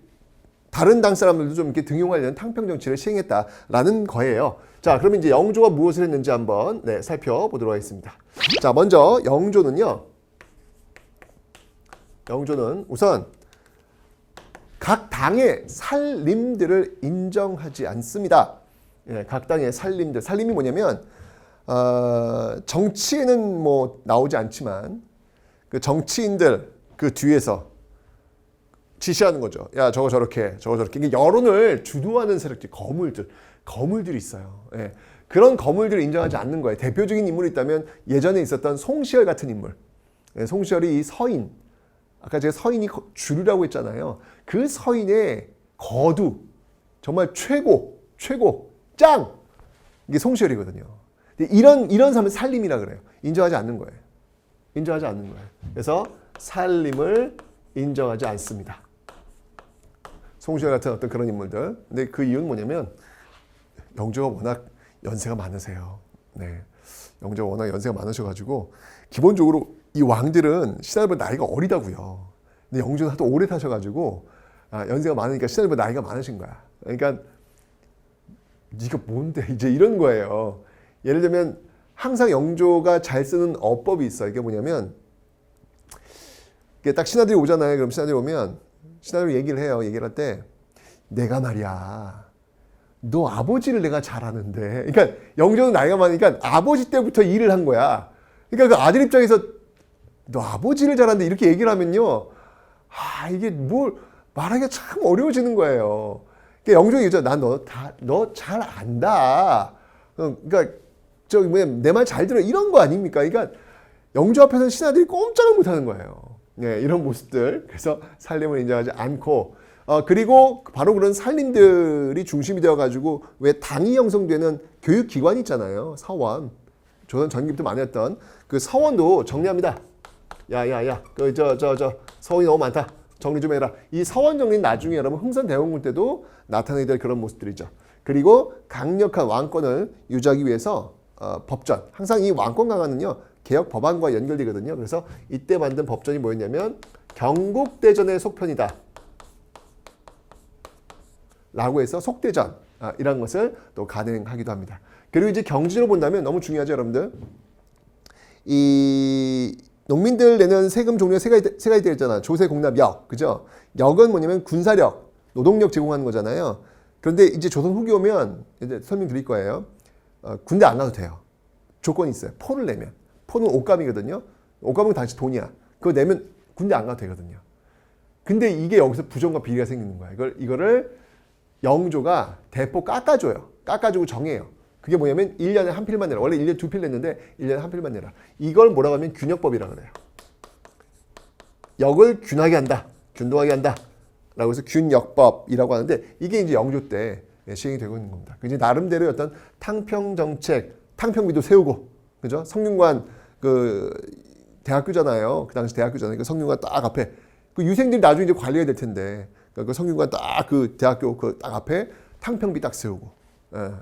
다른 당 사람들도 좀 이렇게 등용하려는 탕평정치를 시행했다라는 거예요. 자, 그러면 이제 영조가 무엇을 했는지 한번 살펴보도록 하겠습니다. 자, 먼저 영조는 우선 각 당의 살림들을 인정하지 않습니다. 예, 각 당의 살림들. 살림이 뭐냐면 정치에는 뭐 나오지 않지만 그 정치인들 그 뒤에서 지시하는 거죠. 야, 저거 저렇게, 저거 저렇게. 이게 여론을 주도하는 세력들, 거물들이 있어요. 예. 그런 거물들을 인정하지 않는 거예요. 대표적인 인물이 있다면 예전에 있었던 송시열 같은 인물. 예, 송시열이 이 서인, 아까 제가 서인이 주류라고 했잖아요. 그 서인의 거두, 정말 최고, 짱! 이게 송시열이거든요. 이런 삶을 살림이라 그래요. 인정하지 않는 거예요. 인정하지 않는 거예요. 그래서 살림을 인정하지 않습니다. 송시열 같은 어떤 그런 인물들. 근데 그 이유는 뭐냐면 영조가 워낙 연세가 많으세요. 네. 영조가 워낙 연세가 많으셔가지고 기본적으로 이 왕들은 신하들보다 나이가 어리다고요. 근데 영조는 하도 오래 타셔가지고 연세가 많으니까 신하들보다 나이가 많으신 거야. 그러니까 네가 뭔데 이제 이런 거예요. 예를 들면 항상 영조가 잘 쓰는 어법이 있어요. 이게 뭐냐면 이게 딱 신하들이 오잖아요. 그럼 신하들이 오면 신하들이 얘기를 해요. 얘기를 할 때 내가 말이야. 너 아버지를 내가 잘 아는데. 그러니까 영조는 나이가 많으니까 아버지 때부터 일을 한 거야. 그러니까 그 아들 입장에서 너 아버지를 잘 아는데 이렇게 얘기를 하면요. 이게 뭘 말하기가 참 어려워지는 거예요. 그러니까 영조가 얘기하죠. 난 너 잘 안다. 그러니까 저기 뭐냐 내 말 잘 들어 이런 거 아닙니까? 그러니까 영조 앞에서는 신하들이 꼼짝을 못 하는 거예요. 네, 이런 모습들. 그래서 살림을 인정하지 않고 그리고 바로 그런 살림들이 중심이 되어가지고 왜 당이 형성되는 교육기관이 있잖아요. 서원. 조선 전기부터 많이 했던 그 서원도 정리합니다. 야야야 저 서원이 너무 많다. 정리 좀 해라. 이 서원 정리는 나중에 여러분 흥선대원군 때도 나타나게 될 그런 모습들이죠. 그리고 강력한 왕권을 유지하기 위해서 법전. 항상 이 왕권 강화는요. 개혁 법안과 연결되거든요. 그래서 이때 만든 법전이 뭐였냐면 경국대전의 속편이다. 라고 해서 속대전 이런 것을 또 가능하기도 합니다. 그리고 이제 경지로 본다면 너무 중요하죠, 여러분들. 이 농민들 내는 세금 종류가 세 가지 되어 있잖아. 조세, 공납, 역. 그죠? 역은 뭐냐면 군사력, 노동력 제공하는 거잖아요. 그런데 이제 조선 후기 오면 이제 설명드릴 거예요. 군대 안 가도 돼요. 조건이 있어요. 포를 내면. 포는 옷감이거든요. 옷감은 당시 돈이야. 그거 내면 군대 안 가도 되거든요. 근데 이게 여기서 부정과 비리가 생기는 거야. 이거를 영조가 대폭 깎아줘요. 깎아주고 정해요. 그게 뭐냐면 1년에 한 필만 내라. 원래 1년에 2필 냈는데 1년에 한 필만 내라. 이걸 뭐라고 하면 균역법이라고 그래요. 역을 균하게 한다. 균등하게 한다. 라고 해서 균역법이라고 하는데 이게 이제 영조 때 시행이 되고 있는 겁니다. 이제 나름대로 어떤 탕평정책, 탕평비도 세우고, 그죠? 성균관 그 대학교잖아요. 그 당시 대학교잖아요. 그 성균관 딱 앞에 그 유생들이 나중에 이제 관리해야 될 텐데 그 성균관 딱 그 대학교 그 딱 앞에 탕평비 딱 세우고,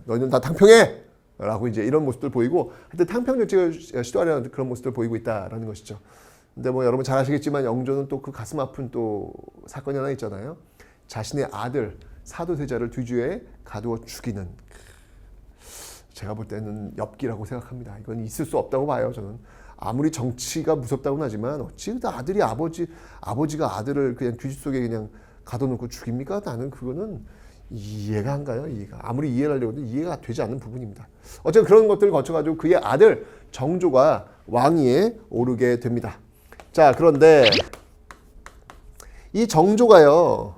너희는 다 탕평해! 라고 이제 이런 모습들 보이고, 하여튼 탕평정책을 시도하려는 그런 모습들 보이고 있다라는 것이죠. 근데 뭐 여러분 잘 아시겠지만 영조는 또 그 가슴 아픈 또 사건이 하나 있잖아요. 자신의 아들 사도세자를 뒤주에 가두어 죽이는. 제가 볼 때는 엽기라고 생각합니다. 이건 있을 수 없다고 봐요, 저는. 아무리 정치가 무섭다고는 하지만 어찌 아들이 아버지가 아들을 그냥 뒤집 속에 그냥 가둬놓고 죽입니까? 나는 그거는 이해가 안 가요. 아무리 이해를 하려고 해도 이해가 되지 않는 부분입니다. 어쨌든 그런 것들을 거쳐가지고 그의 아들 정조가 왕위에 오르게 됩니다. 자, 그런데 이 정조가요,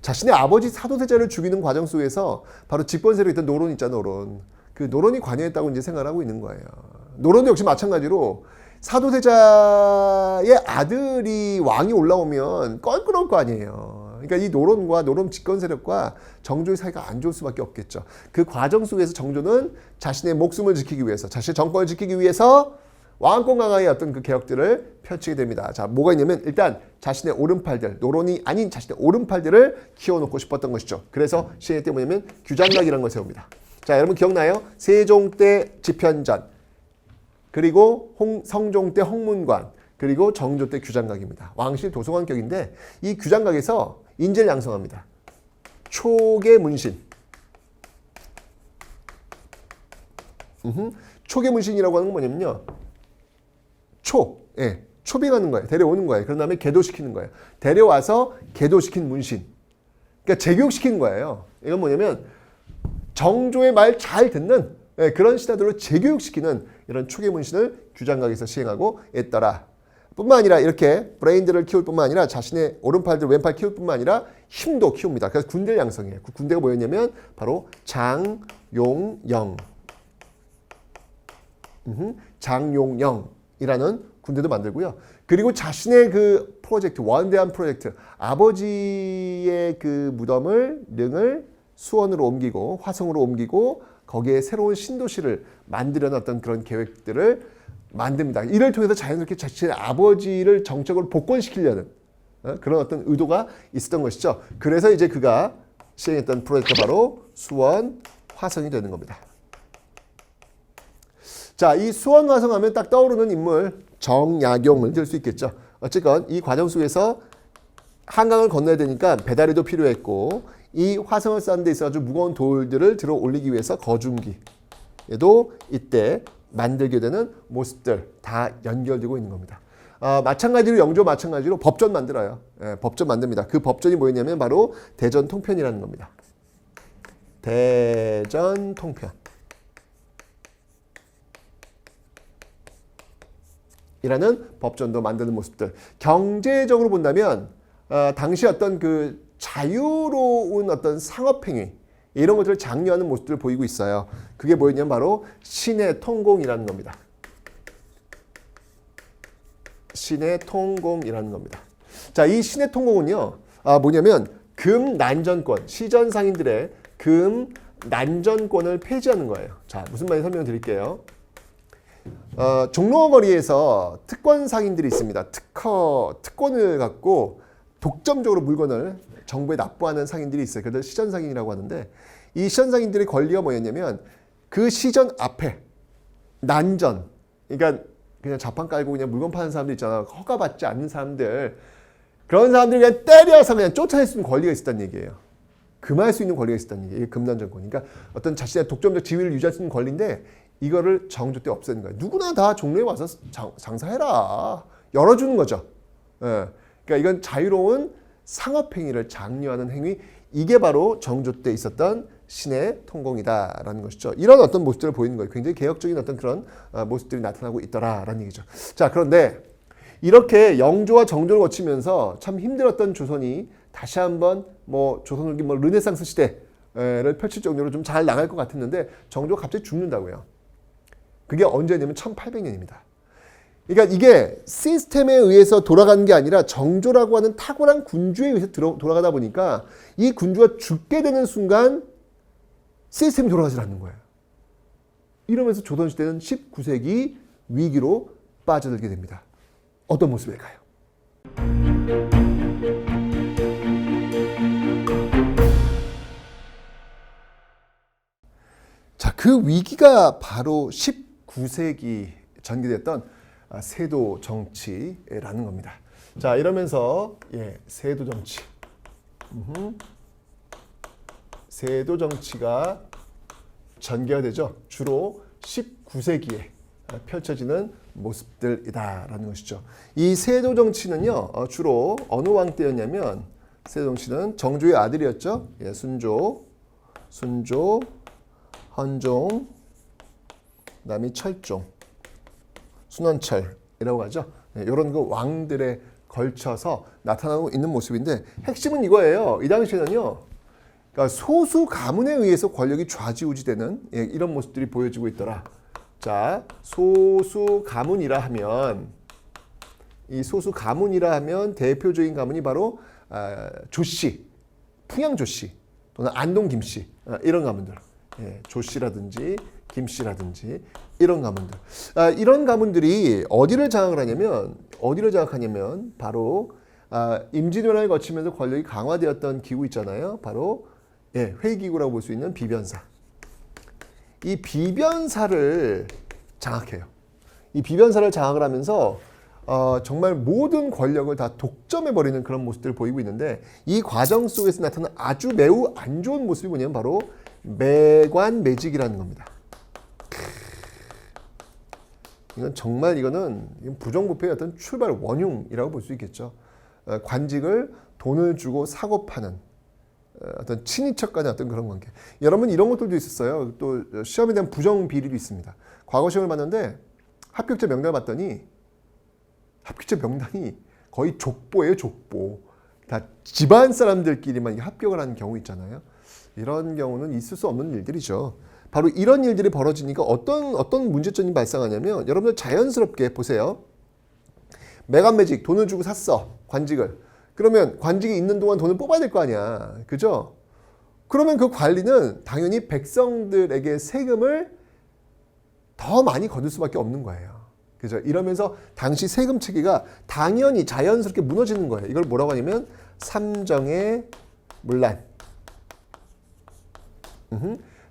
자신의 아버지 사도세자를 죽이는 과정 속에서 바로 집권 세력이 있던 노론 있잖아, 노론. 그 노론이 관여했다고 이제 생각을 하고 있는 거예요. 노론도 역시 마찬가지로 사도세자의 아들이 왕이 올라오면 껄끄러울 거 아니에요. 그러니까 이 노론과 노론 집권 세력과 정조의 사이가 안 좋을 수밖에 없겠죠. 그 과정 속에서 정조는 자신의 목숨을 지키기 위해서, 자신의 정권을 지키기 위해서 왕권 강화의 어떤 그 개혁들을 펼치게 됩니다. 자, 뭐가 있냐면 일단 자신의 오른팔들, 노론이 아닌 자신의 오른팔들을 키워놓고 싶었던 것이죠. 그래서 시행 때 뭐냐면 규장각이라는 걸 세웁니다. 자, 여러분 기억나요? 세종 때 집현전, 그리고 성종 때 홍문관, 그리고 정조 때 규장각입니다. 왕실 도서관격인데 이 규장각에서 인재를 양성합니다. 초계 문신. 초계 문신이라고 하는 건 뭐냐면요. 초빙하는 거예요. 데려오는 거예요. 그런 다음에 계도시키는 거예요. 데려와서 계도시킨 문신. 그러니까 재교육시키는 거예요. 이건 뭐냐면 정조의 말 잘 듣는 그런 신하들로 재교육시키는 이런 초계 문신을 규장각에서 시행하고 있더라. 뿐만 아니라 이렇게 브레인들을 키울 뿐만 아니라 자신의 오른팔들 왼팔 키울 뿐만 아니라 힘도 키웁니다. 그래서 군대를 양성해요. 그 군대가 뭐였냐면 바로 장용영. 장용영이라는 군대도 만들고요. 그리고 자신의 그 프로젝트, 원대한 프로젝트, 아버지의 그 무덤을 능을 수원으로 옮기고 화성으로 옮기고 거기에 새로운 신도시를 만들려는 어떤 그런 계획들을 만듭니다. 이를 통해서 자연스럽게 자신의 아버지를 정적으로 복권시키려는 그런 어떤 의도가 있었던 것이죠. 그래서 이제 그가 시행했던 프로젝트가 바로 수원 화성이 되는 겁니다. 자, 이 수원 화성하면 딱 떠오르는 인물 정약용을 들 수 있겠죠. 어쨌건 이 과정 속에서 한강을 건너야 되니까 배다리도 필요했고 이 화성을 쌓는 데 있어 아주 무거운 돌들을 들어 올리기 위해서 거중기에도 이때 만들게 되는 모습들 다 연결되고 있는 겁니다. 마찬가지로 영조 마찬가지로 법전 만들어요. 법전 만듭니다. 그 법전이 뭐였냐면 바로 대전통편이라는 겁니다. 대전통편. 이라는 법전도 만드는 모습들. 경제적으로 본다면 당시 어떤 그 자유로운 어떤 상업행위 이런 것들을 장려하는 모습들을 보이고 있어요. 그게 뭐였냐면 바로 신의 통공이라는 겁니다. 신의 통공이라는 겁니다. 자, 이 신의 통공은요, 뭐냐면 금 난전권, 시전 상인들의 금 난전권을 폐지하는 거예요. 자, 무슨 말인지 설명드릴게요. 종로 거리에서 특권 상인들이 있습니다. 특권을 갖고 독점적으로 물건을 정부에 납부하는 상인들이 있어요. 그래서 시전 상인이라고 하는데 이 시전 상인들의 권리가 뭐였냐면 그 시전 앞에 난전, 그러니까 그냥 자판 깔고 그냥 물건 파는 사람들 있잖아. 허가받지 않는 사람들, 그런 사람들 그냥 때려서 그냥 쫓아낼 수 있는 권리가 있었다는 얘기예요. 금할 수 있는 권리가 있었다는 얘기예요. 이게 금난전권. 그러니까 어떤 자신의 독점적 지위를 유지할 수 있는 권리인데 이거를 정조 때 없애는 거예요. 누구나 다 종로에 와서 장사해라. 열어주는 거죠. 예. 그러니까 이건 자유로운 상업행위를 장려하는 행위. 이게 바로 정조 때 있었던 신의 통공이다라는 것이죠. 이런 어떤 모습들을 보이는 거예요. 굉장히 개혁적인 어떤 그런 모습들이 나타나고 있더라라는 얘기죠. 자, 그런데 이렇게 영조와 정조를 거치면서 참 힘들었던 조선이 다시 한번 뭐 조선후기 뭐 르네상스 시대를 펼칠 정도로 좀 잘 나갈 것 같았는데 정조가 갑자기 죽는다고요. 그게 언제냐면 1800년입니다. 그러니까 이게 시스템에 의해서 돌아가는 게 아니라 정조라고 하는 탁월한 군주에 의해서 돌아가다 보니까 이 군주가 죽게 되는 순간 시스템이 돌아가지 않는 거예요. 이러면서 조선시대는 19세기 위기로 빠져들게 됩니다. 어떤 모습일까요? 자, 그 위기가 바로 19세기 전개됐던 세도 정치라는 겁니다. 자, 이러면서 세도 정치, 세도 정치가 전개가 되죠. 주로 19세기에 펼쳐지는 모습들이다라는 것이죠. 이 세도 정치는요, 주로 어느 왕 때였냐면 세도 정치는 정조의 아들이었죠. 순조, 헌종, 그다음에 철종, 순원철이라고 하죠. 이런 그 왕들에 걸쳐서 나타나고 있는 모습인데 핵심은 이거예요. 이 당시에는요, 그러니까 소수 가문에 의해서 권력이 좌지우지되는 이런 모습들이 보여지고 있더라. 자, 소수 가문이라 하면 이 소수 가문이라 하면 대표적인 가문이 바로 조씨, 풍양 조씨 또는 안동 김씨 이런 가문들. 조씨라든지 김씨라든지 이런 가문들. 이런 가문들이 어디를 장악하냐면 바로 임진왜란을 거치면서 권력이 강화되었던 기구 있잖아요. 바로 회의기구라고 볼 수 있는 비변사. 이 비변사를 장악해요. 이 비변사를 장악을 하면서 정말 모든 권력을 다 독점해버리는 그런 모습들을 보이고 있는데 이 과정 속에서 나타난 아주 매우 안 좋은 모습이 뭐냐면 바로 매관매직이라는 겁니다. 이거는 부정부패의 어떤 출발 원흉이라고 볼 수 있겠죠. 관직을 돈을 주고 사고 파는 어떤 친인척 간의 어떤 그런 관계. 여러분 이런 것들도 있었어요. 또 시험에 대한 부정 비리도 있습니다. 과거 시험을 봤는데 합격자 명단을 봤더니 합격자 명단이 거의 족보예요, 족보. 다 집안 사람들끼리만 합격을 하는 경우 있잖아요. 이런 경우는 있을 수 없는 일들이죠. 바로 이런 일들이 벌어지니까 어떤 문제점이 발생하냐면 여러분들 자연스럽게 보세요. 매간매직 돈을 주고 샀어, 관직을. 그러면 관직이 있는 동안 돈을 뽑아야 될 거 아니야. 그죠? 그러면 그 관리는 당연히 백성들에게 세금을 더 많이 거둘 수밖에 없는 거예요. 그죠? 이러면서 당시 세금 체계가 당연히 자연스럽게 무너지는 거예요. 이걸 뭐라고 하냐면 삼정의 문란.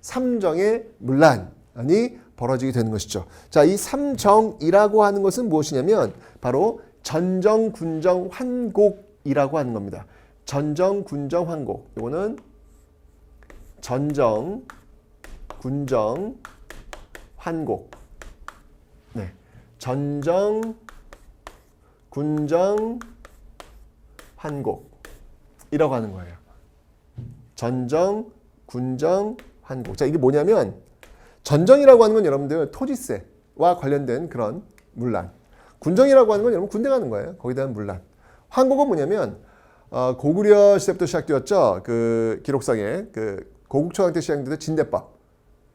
삼정의 문란이 벌어지게 되는 것이죠. 자, 이 삼정이라고 하는 것은 무엇이냐면 바로 전정, 군정, 환곡이라고 하는 겁니다. 전정, 군정, 환곡. 이거는 전정, 군정, 환곡. 네. 전정, 군정, 환곡이라고 하는 거예요. 전정, 군정, 환곡. 자, 이게 뭐냐면 전정이라고 하는 건 여러분들 토지세와 관련된 그런 문란. 군정이라고 하는 건 여러분 군대 가는 거예요. 거기에 대한 문란. 환곡은 뭐냐면 고구려 시대부터 시작되었죠. 그 기록상에 그 고국초강 때 시작된 진대법,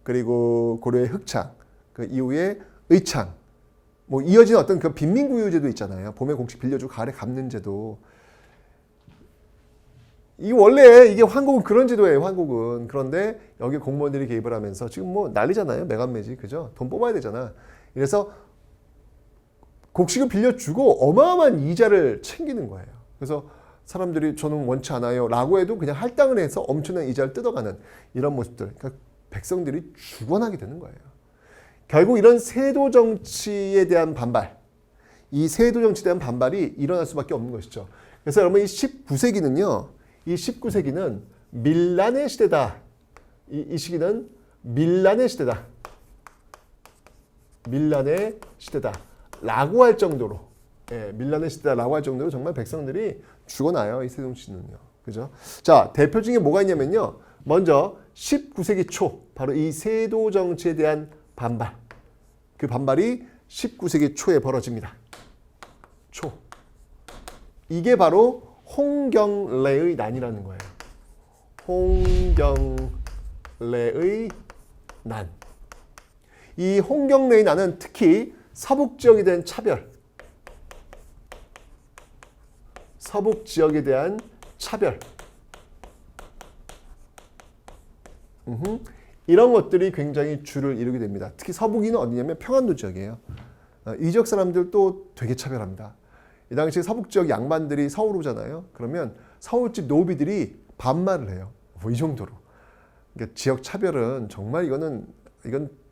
그리고 고려의 흑창, 그 이후에 의창, 뭐 이어진 어떤 그 빈민구유제도 있잖아요. 봄에 곡식 빌려주고 가을에 갚는 제도. 이 원래 이게 환곡은 그런 제도예요. 환곡은. 그런데 여기 공무원들이 개입을 하면서 지금 뭐 난리잖아요. 매간매직, 그죠? 돈 뽑아야 되잖아. 그래서 곡식을 빌려주고 어마어마한 이자를 챙기는 거예요. 그래서 사람들이 저는 원치 않아요 라고 해도 그냥 할당을 해서 엄청난 이자를 뜯어가는 이런 모습들. 그러니까 백성들이 죽어나게 되는 거예요. 결국 이런 세도 정치에 대한 반발, 이 세도 정치에 대한 반발이 일어날 수밖에 없는 것이죠. 그래서 여러분 이 19세기는요. 이 19세기는 밀란의 시대다. 이 시기는 밀란의 시대다. 밀란의 시대다. 라고 할 정도로, 밀란의 시대다라고 할 정도로 정말 백성들이 죽어나요. 이 세종시는요. 그죠? 자, 대표 중에 뭐가 있냐면요. 먼저 19세기 초, 바로 이 세도 정치에 대한 반발. 그 반발이 19세기 초에 벌어집니다. 초. 이게 바로 홍경래의 난이라는 거예요. 홍경래의 난. 이 홍경래의 난은 특히 서북 지역에 대한 차별, 서북 지역에 대한 차별, 이런 것들이 굉장히 주를 이루게 됩니다. 특히 서북이는 어디냐면 평안도 지역이에요. 이 지역 사람들도 되게 차별합니다. 이 당시 서북 지역 양반들이 서울 오잖아요. 그러면 서울집 노비들이 반말을 해요. 뭐 이 정도로. 그러니까 지역 차별은 정말 이건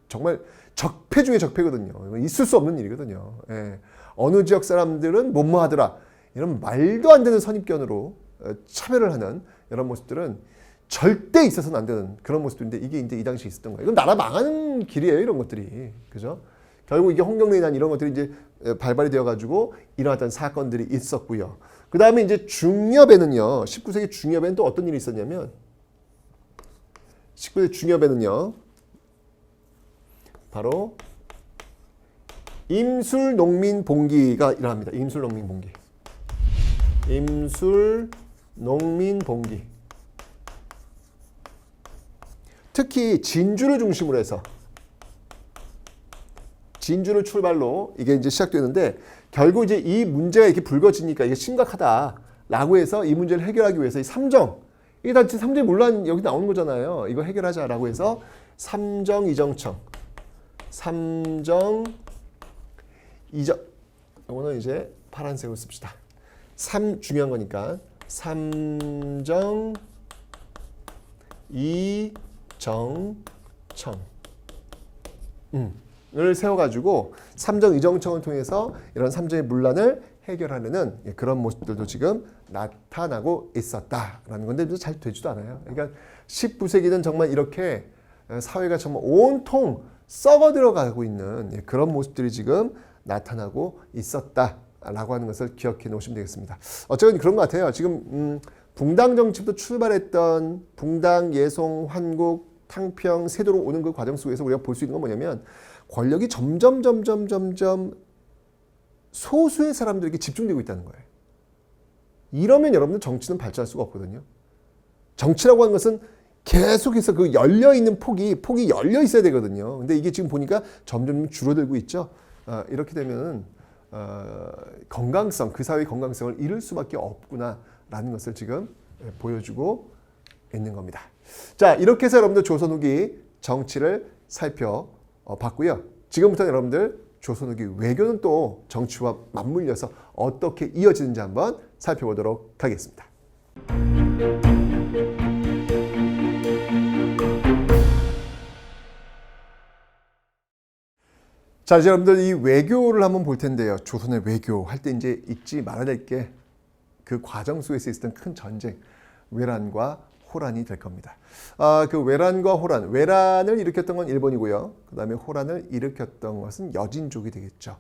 정말 적폐 중에 적폐거든요. 이건 있을 수 없는 일이거든요. 예. 어느 지역 사람들은 뭐뭐 하더라. 이런 말도 안 되는 선입견으로 차별을 하는 이런 모습들은 절대 있어서는 안 되는 그런 모습들인데 이게 이제 이 당시에 있었던 거예요. 이건 나라 망하는 길이에요. 이런 것들이. 그죠? 결국 이게 홍경래의 난 이런 것들이 이제 발발이 되어가지고 일어났던 사건들이 있었고요. 그 다음에 이제 중엽에는요. 19세기 중엽에는 또 어떤 일이 있었냐면 19세기 중엽에는요. 바로 임술농민봉기가 일어납니다. 임술농민봉기. 임술농민봉기. 특히 진주를 중심으로 해서 진주를 출발로 이게 이제 시작되는데 결국 이제 이 문제가 이렇게 불거지니까 이게 심각하다라고 해서 이 문제를 해결하기 위해서 이 삼정, 이게 다 삼정의 문란 여기 나오는 거잖아요. 이거 해결하자라고 해서 삼정이정청, 삼정이정, 이거는 이제 파란색으로 씁시다. 중요한 거니까 삼정이정청. 을 세워가지고 삼정이정청을 통해서 이런 삼정의 문란을 해결하려는 그런 모습들도 지금 나타나고 있었다라는 건데 잘 되지도 않아요. 그러니까 19세기는 정말 이렇게 사회가 정말 온통 썩어 들어가고 있는 그런 모습들이 지금 나타나고 있었다. 라고 하는 것을 기억해 놓으시면 되겠습니다. 어쨌든 그런 것 같아요. 지금 붕당 정치부터 출발했던 붕당, 예송, 환국, 탕평, 세도로 오는 그 과정 속에서 우리가 볼 수 있는 건 뭐냐면 권력이 점점 소수의 사람들에게 집중되고 있다는 거예요. 이러면 여러분들 정치는 발전할 수가 없거든요. 정치라고 하는 것은 계속해서 그 열려있는 폭이 열려 있어야 되거든요. 근데 이게 지금 보니까 점점 줄어들고 있죠. 이렇게 되면 건강성, 그 사회의 건강성을 잃을 수밖에 없구나라는 것을 지금 보여주고 있는 겁니다. 자, 이렇게 해서 여러분들 조선 후기 정치를 살펴봤고요. 지금부터 여러분들 조선 후기 외교는 또 정치와 맞물려서 어떻게 이어지는지 한번 살펴보도록 하겠습니다. 자, 이제 여러분들 이 외교를 한번 볼 텐데요. 조선의 외교 할 때 이제 잊지 말아야 될 게 그 과정 속에서 있었던 큰 전쟁, 외란과 호란이 될 겁니다. 그 외란과 호란, 외란을 일으켰던 건 일본이고요. 그 다음에 호란을 일으켰던 것은 여진족이 되겠죠.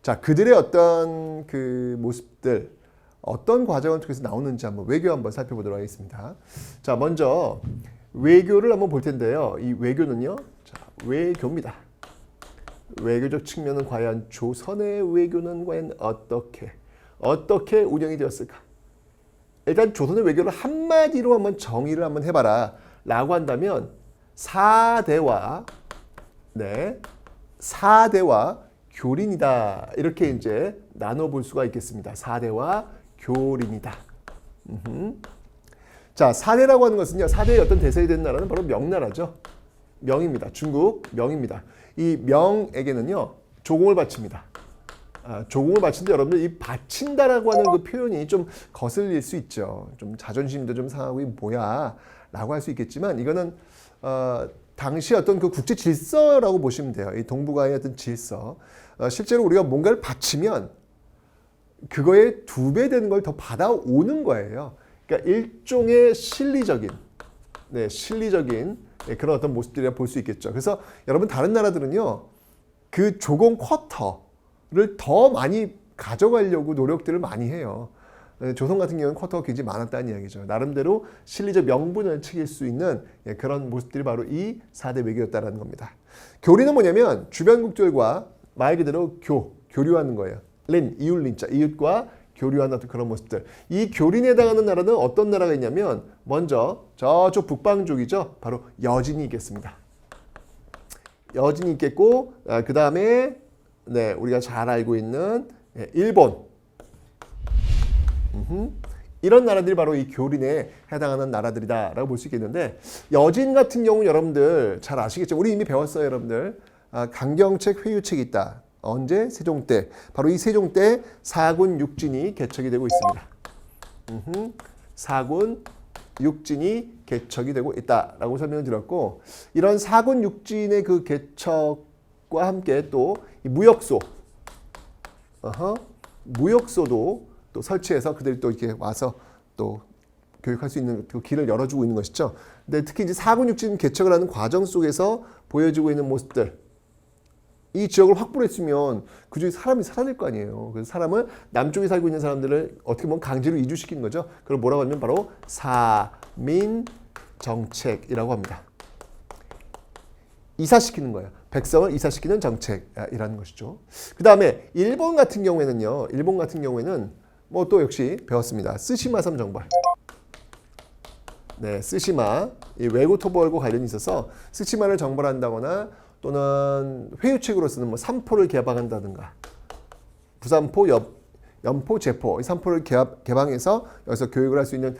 자, 그들의 어떤 그 모습들, 어떤 과정을 통해서 나오는지 한번 외교 한번 살펴보도록 하겠습니다. 자, 먼저 외교를 한번 볼 텐데요. 이 외교는요, 자, 외교입니다. 외교적 측면은 과연 조선의 외교는 과연 어떻게 운영이 되었을까? 일단 조선의 외교를 한마디로 한번 정의를 한번 해봐라 라고 한다면 사대와 교린이다, 이렇게 이제 나눠볼 수가 있겠습니다. 사대와 교린이다. 자, 사대라고 하는 것은요, 사대의 어떤 대세이 된 나라는 바로 명나라죠. 명입니다. 중국 명입니다. 이 명에게는요, 조공을 바칩니다. 조공을 바치는데 여러분들 이 바친다라고 하는 그 표현이 좀 거슬릴 수 있죠. 좀 자존심도 좀 상하고 이 뭐야 라고 할 수 있겠지만 이거는 당시 어떤 그 국제 질서라고 보시면 돼요. 이 동북아의 어떤 질서. 실제로 우리가 뭔가를 바치면 그거의 2배 되는 걸 더 받아오는 거예요. 그러니까 일종의 실리적인 그런 어떤 모습들이라 볼 수 있겠죠. 그래서 여러분 다른 나라들은요, 그 조공 쿼터를 더 많이 가져가려고 노력들을 많이 해요. 조선 같은 경우는 쿼터가 굉장히 많았다는 이야기죠. 나름대로 실리적 명분을 챙길 수 있는 그런 모습들이 바로 이 4대 외교였다는 겁니다. 교리는 뭐냐면 주변국들과 말 그대로 교류하는 거예요. 이웃린자, 이웃과 교류하는 그런 모습들. 이 교린에 해당하는 나라는 어떤 나라가 있냐면 먼저 저쪽 북방쪽이죠. 바로 여진이 있겠습니다. 여진이 있겠고 그 다음에 우리가 잘 알고 있는 일본. 이런 나라들이 바로 이 교린에 해당하는 나라들이다라고 볼 수 있겠는데, 여진 같은 경우 여러분들 잘 아시겠죠? 우리 이미 배웠어요, 여러분들. 강경책 회유책이 있다. 언제? 세종 때. 바로 이 세종 때 사군 육진이 개척이 되고 있습니다. 사군 육진이 개척이 되고 있다라고 설명을 드렸고, 이런 사군 육진의 그 개척과 함께 또 이 무역소도 또 설치해서 그들이 또 이렇게 와서 또 교육할 수 있는 그 길을 열어주고 있는 것이죠. 근데 특히 이제 사군 육진 개척을 하는 과정 속에서 보여지고 있는 모습들, 이 지역을 확보했으면 그중에 사람이 살아야 될 거 아니에요. 그래서 사람을 남쪽에 살고 있는 사람들을 어떻게 보면 강제로 이주시키는 거죠. 그걸 뭐라고 하면 바로 사민 정책이라고 합니다. 이사시키는 거예요. 백성을 이사시키는 정책이라는 것이죠. 그 다음에 일본 같은 경우에는 뭐 또 역시 배웠습니다. 쓰시마섬 정벌. 쓰시마, 이 외고 토벌과 관련이 있어서 쓰시마를 정벌한다거나 또는 회유책으로 쓰는 뭐 삼포를 개방한다든가, 부산포, 연포, 제포, 이 삼포를 개방해서 여기서 교육을 할 수 있는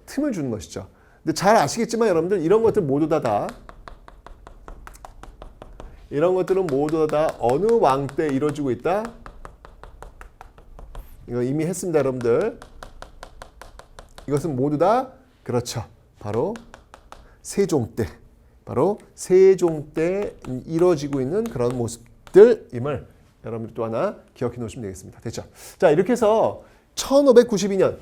틈을 주는 것이죠. 근데 잘 아시겠지만 여러분들 이런 것들 모두 다 이런 것들은 모두 다 어느 왕 때 이루어지고 있다? 이거 이미 했습니다, 여러분들. 이것은 모두 다 그렇죠. 바로 세종 때. 바로 세종 때 이루어지고 있는 그런 모습들임을 여러분들 또 하나 기억해 놓으시면 되겠습니다. 됐죠? 자, 이렇게 해서 1592년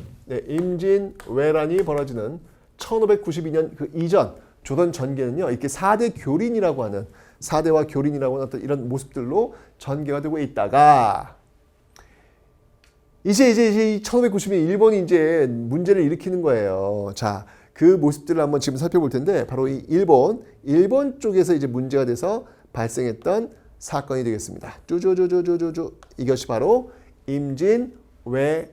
임진왜란이 벌어지는 1592년 그 이전 조선 전개는요, 이렇게 4대 교린이라고 하는, 4대와 교린이라고 하는 어떤 이런 모습들로 전개가 되고 있다가 이제 1590년 일본이 이제 문제를 일으키는 거예요. 자, 그 모습들을 한번 지금 살펴볼 텐데 바로 이 일본 쪽에서 이제 문제가 돼서 발생했던 사건이 되겠습니다. 쭈쭈쭈쭈쭈쭈 이것이 바로 임진왜란이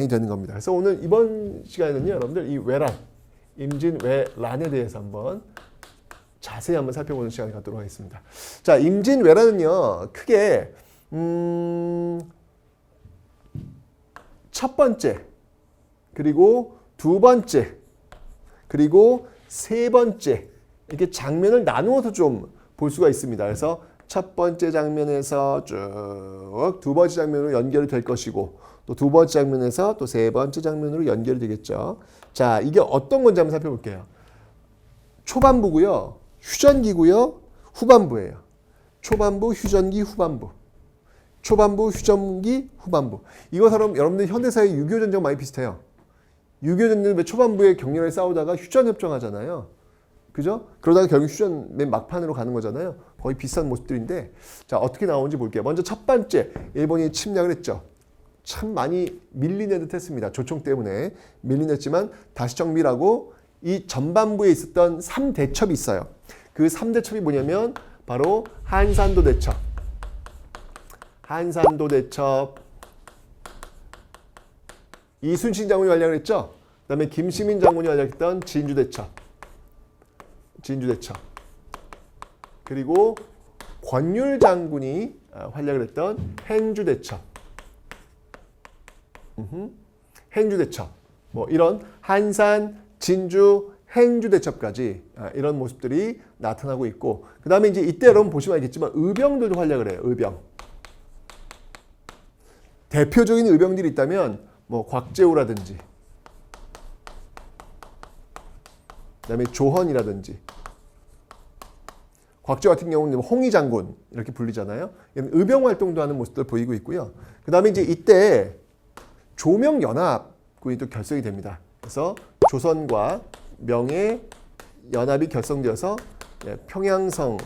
되는 겁니다. 그래서 오늘 이번 시간에는요, 여러분들 이 왜란, 임진왜란에 대해서 한번 자세히 한번 살펴보는 시간을 갖도록 하겠습니다. 자, 임진왜란은요, 크게 첫 번째, 그리고 두 번째, 그리고 세 번째 이렇게 장면을 나누어서 좀 볼 수가 있습니다. 그래서 첫 번째 장면에서 쭉 두 번째 장면으로 연결이 될 것이고 또 두 번째 장면에서 또 세 번째 장면으로 연결이 되겠죠. 자, 이게 어떤 건지 한번 살펴볼게요. 초반부고요. 휴전기고요. 후반부예요. 초반부, 휴전기, 후반부. 초반부, 휴전기, 후반부. 이것처럼 여러분들 현대사의 6.25 전쟁 많이 비슷해요. 6.25 전쟁 왜 초반부에 격렬하게 싸우다가 휴전협정하잖아요. 그죠? 그러다가 결국 휴전 맨 막판으로 가는 거잖아요. 거의 비슷한 모습들인데 자, 어떻게 나오는지 볼게요. 먼저 첫 번째, 일본이 침략을 했죠. 참 많이 밀리는 듯 했습니다. 조총 때문에 밀리냈지만 다시 정비라고 이 전반부에 있었던 3대첩이 있어요. 그 3대첩이 뭐냐면 바로 한산도 대첩, 이순신 장군이 활약을 했죠. 그 다음에 김시민 장군이 활약했던 진주대첩. 그리고 권율 장군이 활약을 했던 행주대첩. 행주대첩. 뭐 이런 한산, 진주, 행주대첩까지 이런 모습들이 나타나고 있고 그 다음에 이제 이때 여러분 보시면 알겠지만 의병들도 활약을 해요. 의병. 대표적인 의병들이 있다면 뭐 곽재우라든지 그다음에 조헌이라든지 곽재우 같은 경우는 홍희 장군 이렇게 불리잖아요. 의병 활동도 하는 모습들 보이고 있고요. 그다음에 이제 이때 조명연합군이 또 결성이 됩니다. 그래서 조선과 명의 연합이 결성되어서 평양성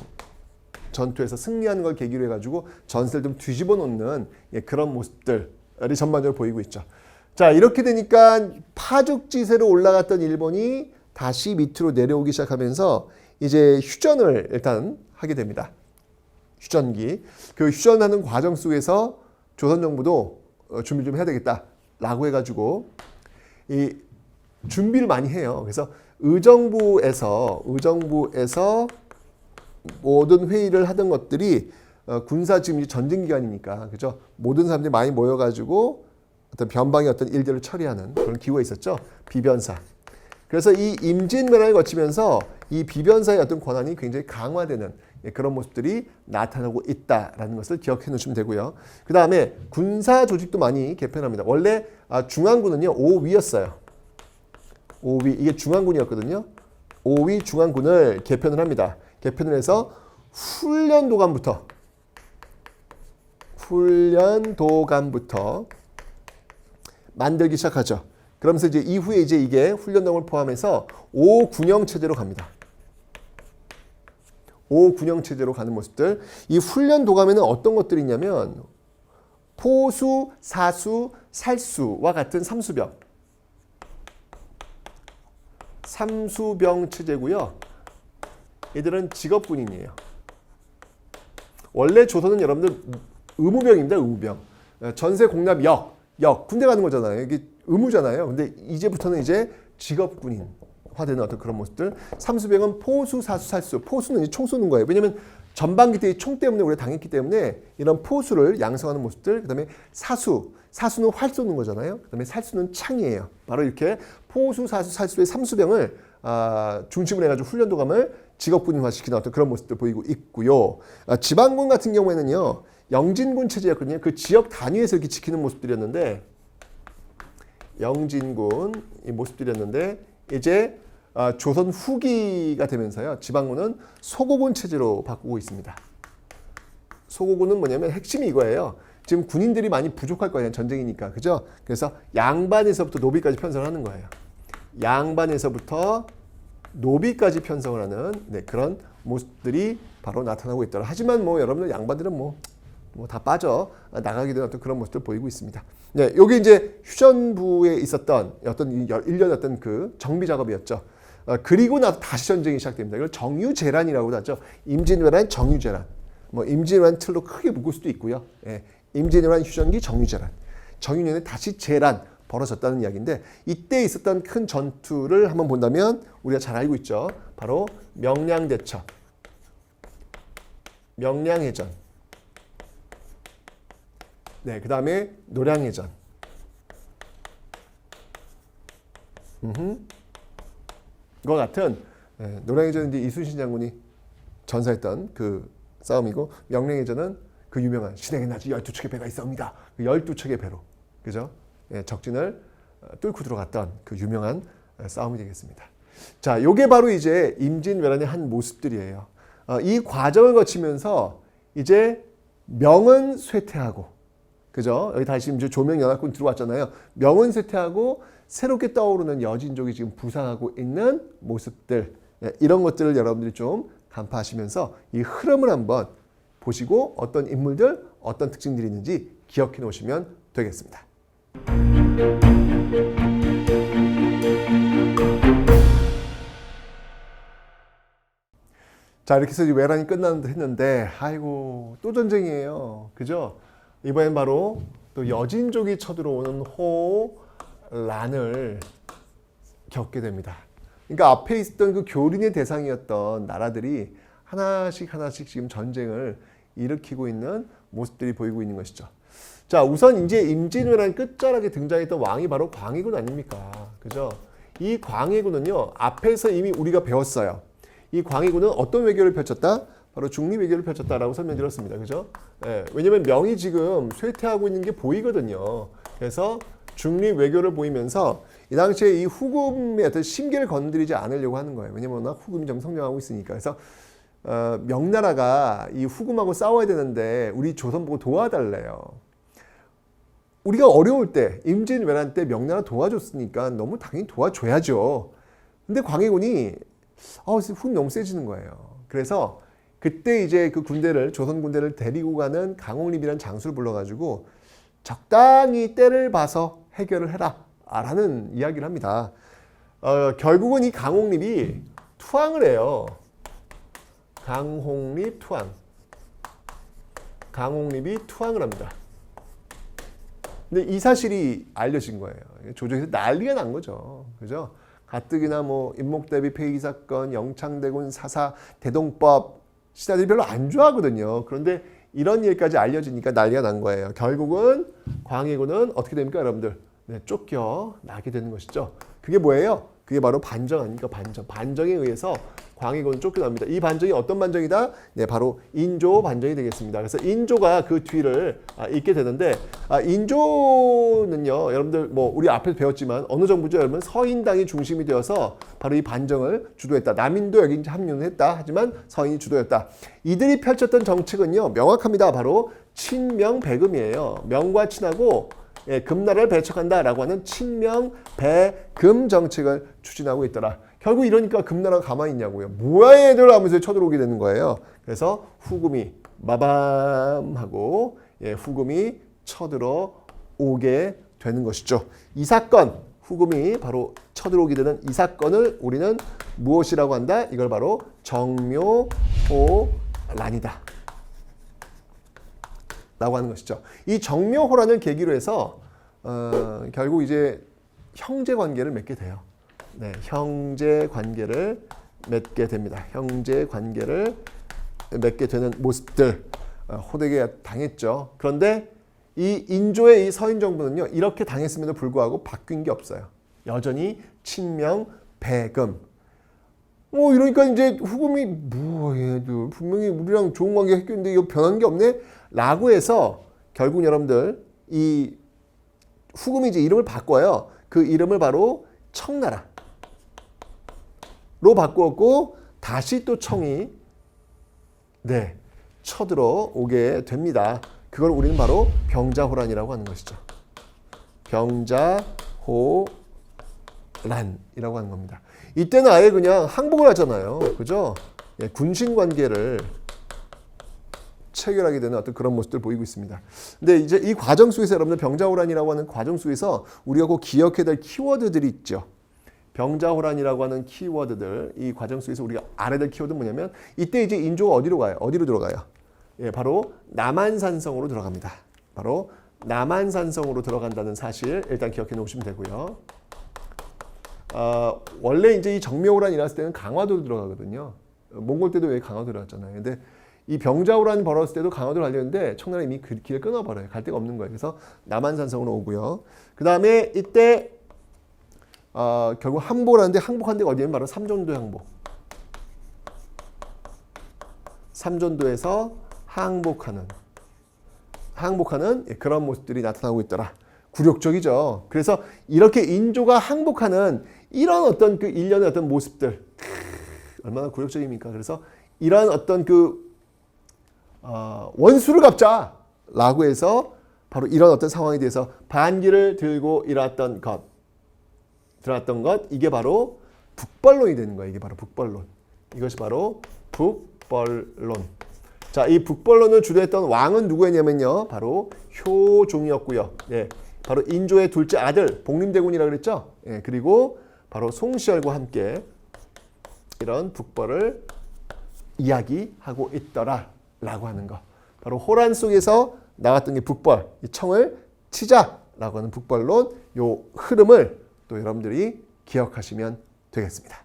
전투에서 승리하는 걸 계기로 해가지고 전세를 좀 뒤집어 놓는 그런 모습들이 전반적으로 보이고 있죠. 자, 이렇게 되니까 파죽지세로 올라갔던 일본이 다시 밑으로 내려오기 시작하면서 이제 휴전을 일단 하게 됩니다. 휴전기. 그 휴전하는 과정 속에서 조선 정부도 준비 좀 해야 되겠다라고 해가지고 이 준비를 많이 해요. 그래서 의정부에서 모든 회의를 하던 것들이 군사 지금 전쟁 기간이니까 그죠? 모든 사람들이 많이 모여가지고 어떤 변방의 어떤 일들을 처리하는 그런 기구가 있었죠. 비변사. 그래서 이 임진왜란을 거치면서 이 비변사의 어떤 권한이 굉장히 강화되는 그런 모습들이 나타나고 있다라는 것을 기억해 놓으시면 되고요. 그 다음에 군사 조직도 많이 개편합니다. 원래 중앙군은요 5위였어요. 5위 이게 중앙군이었거든요. 5위 중앙군을 개편을 합니다. 개편을 해서 훈련도감부터 만들기 시작하죠. 그러면서 이제 이후에 이제 이게 훈련동을 포함해서 5군영 체제로 갑니다. 5군영 체제로 가는 모습들. 이 훈련 도감에는 어떤 것들이 있냐면 포수, 사수, 살수와 같은 삼수병 체제고요. 얘들은 직업군인이에요. 원래 조선은 여러분들 의무병입니다. 의무병. 전세 공납 역 군대 가는 거잖아요. 이게 의무잖아요. 근데 이제부터는 이제 직업군인화되는 어떤 그런 모습들. 삼수병은 포수, 사수, 살수. 포수는 이제 총 쏘는 거예요. 왜냐면 전반기 때 총 때문에 우리가 당했기 때문에 이런 포수를 양성하는 모습들. 그다음에 사수는 활 쏘는 거잖아요. 그다음에 살수는 창이에요. 바로 이렇게 포수, 사수, 살수의 삼수병을 중심으로 해가지고 훈련도감을 직업군인화시키는 어떤 그런 모습들 보이고 있고요. 지방군 같은 경우에는요. 영진군 체제였거든요. 그 지역 단위에서 이렇게 지키는 모습들이었는데 영진군 이 모습들이었는데 이제 조선 후기가 되면서요. 지방군은 소고군 체제로 바꾸고 있습니다. 소고군은 뭐냐면 핵심이 이거예요. 지금 군인들이 많이 부족할 거예요. 전쟁이니까. 그죠? 그래서 양반에서부터 노비까지 편성을 하는 거예요. 양반에서부터 노비까지 편성을 하는 그런 모습들이 바로 나타나고 있더라. 하지만 뭐 여러분들 양반들은 뭐 뭐 다 빠져 나가게 되는 어떤 그런 모습들 보이고 있습니다. 네, 여기 이제 휴전부에 있었던 어떤 일련의 어떤 그 정비 작업이었죠. 그리고 나서 다시 전쟁이 시작됩니다. 이걸 정유재란이라고도 하죠. 임진왜란, 정유재란. 뭐 임진왜란 틀로 크게 묶을 수도 있고요. 예, 임진왜란, 휴전기, 정유재란. 정유년에 다시 재란 벌어졌다는 이야기인데 이때 있었던 큰 전투를 한번 본다면 우리가 잘 알고 있죠. 바로 명량대첩, 명량해전. 네, 그 다음에 노량해전. 그와 같은 노량해전은 이제 이순신 장군이 전사했던 그 싸움이고 명량해전은 그 유명한 신에게 나지 12척의 배가 있사옵니다. 그 12척의 배로 그죠? 예, 적진을 뚫고 들어갔던 그 유명한 싸움이 되겠습니다. 자, 요게 바로 이제 임진왜란의 한 모습들이에요. 이 과정을 거치면서 이제 명은 쇠퇴하고 그죠? 여기 다시 이제 조명연합군 들어왔잖아요. 명은 쇠퇴하고 새롭게 떠오르는 여진족이 지금 부상하고 있는 모습들 이런 것들을 여러분들이 좀 간파하시면서 이 흐름을 한번 보시고 어떤 인물들, 어떤 특징들이 있는지 기억해 놓으시면 되겠습니다. 자, 이렇게 해서 외란이 끝났는데 아이고 또 전쟁이에요. 그죠? 이번엔 바로 또 여진족이 쳐들어오는 호란을 겪게 됩니다. 그러니까 앞에 있었던 그 교린의 대상이었던 나라들이 하나씩 지금 전쟁을 일으키고 있는 모습들이 보이고 있는 것이죠. 자, 우선 이제 임진왜란 끝자락에 등장했던 왕이 바로 광해군 아닙니까? 그죠? 이 광해군은요, 앞에서 이미 우리가 배웠어요. 이 광해군은 어떤 외교를 펼쳤다? 바로 중립 외교를 펼쳤다라고 설명드렸습니다. 그죠? 예, 왜냐면 명이 지금 쇠퇴하고 있는 게 보이거든요. 그래서 중립 외교를 보이면서 이 당시에 이 후금의 어떤 심기를 건드리지 않으려고 하는 거예요. 왜냐면 워낙 후금이 좀 성장하고 있으니까. 그래서 명나라가 이 후금하고 싸워야 되는데 우리 조선 보고 도와달래요. 우리가 어려울 때 임진왜란 때 명나라 도와줬으니까 너무 당연히 도와줘야죠. 근데 광해군이 후금 너무 세지는 거예요. 그래서 그때 이제 그 군대를 조선 군대를 데리고 가는 강홍립이라는 장수를 불러가지고 적당히 때를 봐서 해결을 해라 라는 이야기를 합니다. 결국은 이 강홍립이 투항을 해요. 강홍립 투항. 강홍립이 투항을 합니다. 근데 이 사실이 알려진 거예요. 조정에서 난리가 난 거죠. 그죠? 가뜩이나 뭐 임목대비 폐기 사건, 영창대군 사사, 대동법 신하들이 별로 안 좋아하거든요. 그런데 이런 일까지 알려지니까 난리가 난 거예요. 결국은 광해군은 어떻게 됩니까, 여러분들? 네, 쫓겨나게 되는 것이죠. 그게 뭐예요? 그게 바로 반정 아닙니까? 반정. 반정에 의해서 광해군은 쫓겨납니다. 이 반정이 어떤 반정이다? 네, 바로 인조 반정이 되겠습니다. 그래서 인조가 그 뒤를 잇게 되는데 인조는요, 여러분들 뭐 우리 앞에서 배웠지만 어느 정부죠, 여러분? 서인당이 중심이 되어서 바로 이 반정을 주도했다. 남인도 여기 합류는 했다. 하지만 서인이 주도했다. 이들이 펼쳤던 정책은요, 명확합니다. 바로 친명배금이에요. 명과 친하고 금나라를 배척한다라고 하는 친명배금 정책을 추진하고 있더라. 결국 이러니까 금나라가 가만히 있냐고요. 뭐야 얘들 하면서 쳐들어오게 되는 거예요. 그래서 후금이 마밤하고 후금이 쳐들어오게 되는 것이죠. 이 사건, 후금이 바로 쳐들어오게 되는 이 사건을 우리는 무엇이라고 한다? 이걸 바로 정묘호란이다 라고 하는 것이죠. 이 정묘호란을 계기로 해서 결국 이제 형제 관계를 맺게 돼요. 네, 형제 관계를 맺게 됩니다. 형제 관계를 맺게 되는 모습들 호되게 당했죠. 그런데 이 인조의 이 서인 정부는요, 이렇게 당했음에도 불구하고 바뀐 게 없어요. 여전히 친명 배금. 이러니까 이제 후금이 얘들 분명히 우리랑 좋은 관계 했겠는데 이거 변한 게 없네? 라고 해서 결국 여러분들 이 후금이 이제 이름을 바꿔요. 그 이름을 바로 청나라로 바꾸었고 다시 또 청이 쳐들어오게 됩니다. 그걸 우리는 바로 병자호란이라고 하는 것이죠. 병자호란이라고 하는 겁니다. 이때는 아예 그냥 항복을 하잖아요. 그죠? 군신 관계를 체결하게 되는 어떤 그런 모습들 보이고 있습니다. 근데 이제 이 과정 속에서 여러분들 병자호란이라고 하는 과정 속에서 우리가 꼭 기억해야 될 키워드들이 있죠. 병자호란이라고 하는 키워드들, 이 과정 속에서 우리가 알아야 될 키워드는 뭐냐면 이때 이제 인조가 어디로 가요? 어디로 들어가요? 예, 바로 남한산성으로 들어갑니다. 바로 남한산성으로 들어간다는 사실 일단 기억해 놓으시면 되고요. 원래 이제 이 정묘호란이 일어났을 때는 강화도로 들어가거든요. 몽골 때도 왜 강화도 들어갔잖아요. 근데 이 병자호란 벌었을 때도 강화도로 가려는데 청나라 이미 그 길을 끊어버려요. 갈 데가 없는 거예요. 그래서 남한산성으로 오고요. 그 다음에 이때 결국 항복을 하는데 항복한 데가 어디냐면 바로 삼전도 항복. 삼전도에서 항복하는 그런 모습들이 나타나고 있더라. 굴욕적이죠. 그래서 이렇게 인조가 항복하는 이런 어떤 그 일련의 어떤 모습들 얼마나 굴욕적입니까? 그래서 이러한 어떤 그 원수를 갚자라고 해서 바로 이런 어떤 상황에 대해서 반기를 들고 일어났던 것 이게 바로 북벌론이 되는 거예요. 이게 바로 북벌론. 이것이 바로 북벌론. 자, 이 북벌론을 주도했던 왕은 누구였냐면요. 바로 효종이었고요. 예, 바로 인조의 둘째 아들 복림대군이라고 그랬죠. 예, 그리고 바로 송시열과 함께 이런 북벌을 이야기하고 있더라라고 하는 거. 바로 호란 속에서 나왔던 게 북벌, 이 청을 치자라고 하는 북벌론 요 흐름을 또 여러분들이 기억하시면 되겠습니다.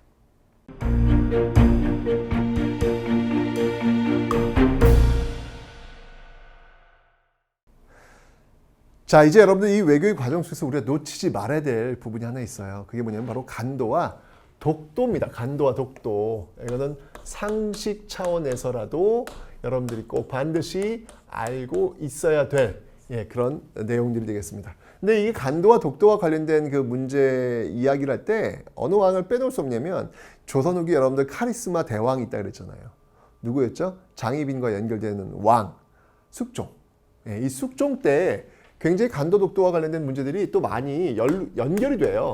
자, 이제 여러분들 이 외교의 과정 속에서 우리가 놓치지 말아야 될 부분이 하나 있어요. 그게 뭐냐면 바로 간도와 독도입니다. 간도와 독도. 이거는 상식 차원에서라도 여러분들이 꼭 반드시 알고 있어야 될 그런 내용들이 되겠습니다. 근데 이게 간도와 독도와 관련된 그 문제 이야기를 할 때 어느 왕을 빼놓을 수 없냐면 조선 후기 여러분들 카리스마 대왕이 있다 그랬잖아요. 누구였죠? 장희빈과 연결되는 왕, 숙종. 이 숙종 때 굉장히 간도 독도와 관련된 문제들이 또 많이 연결이 돼요.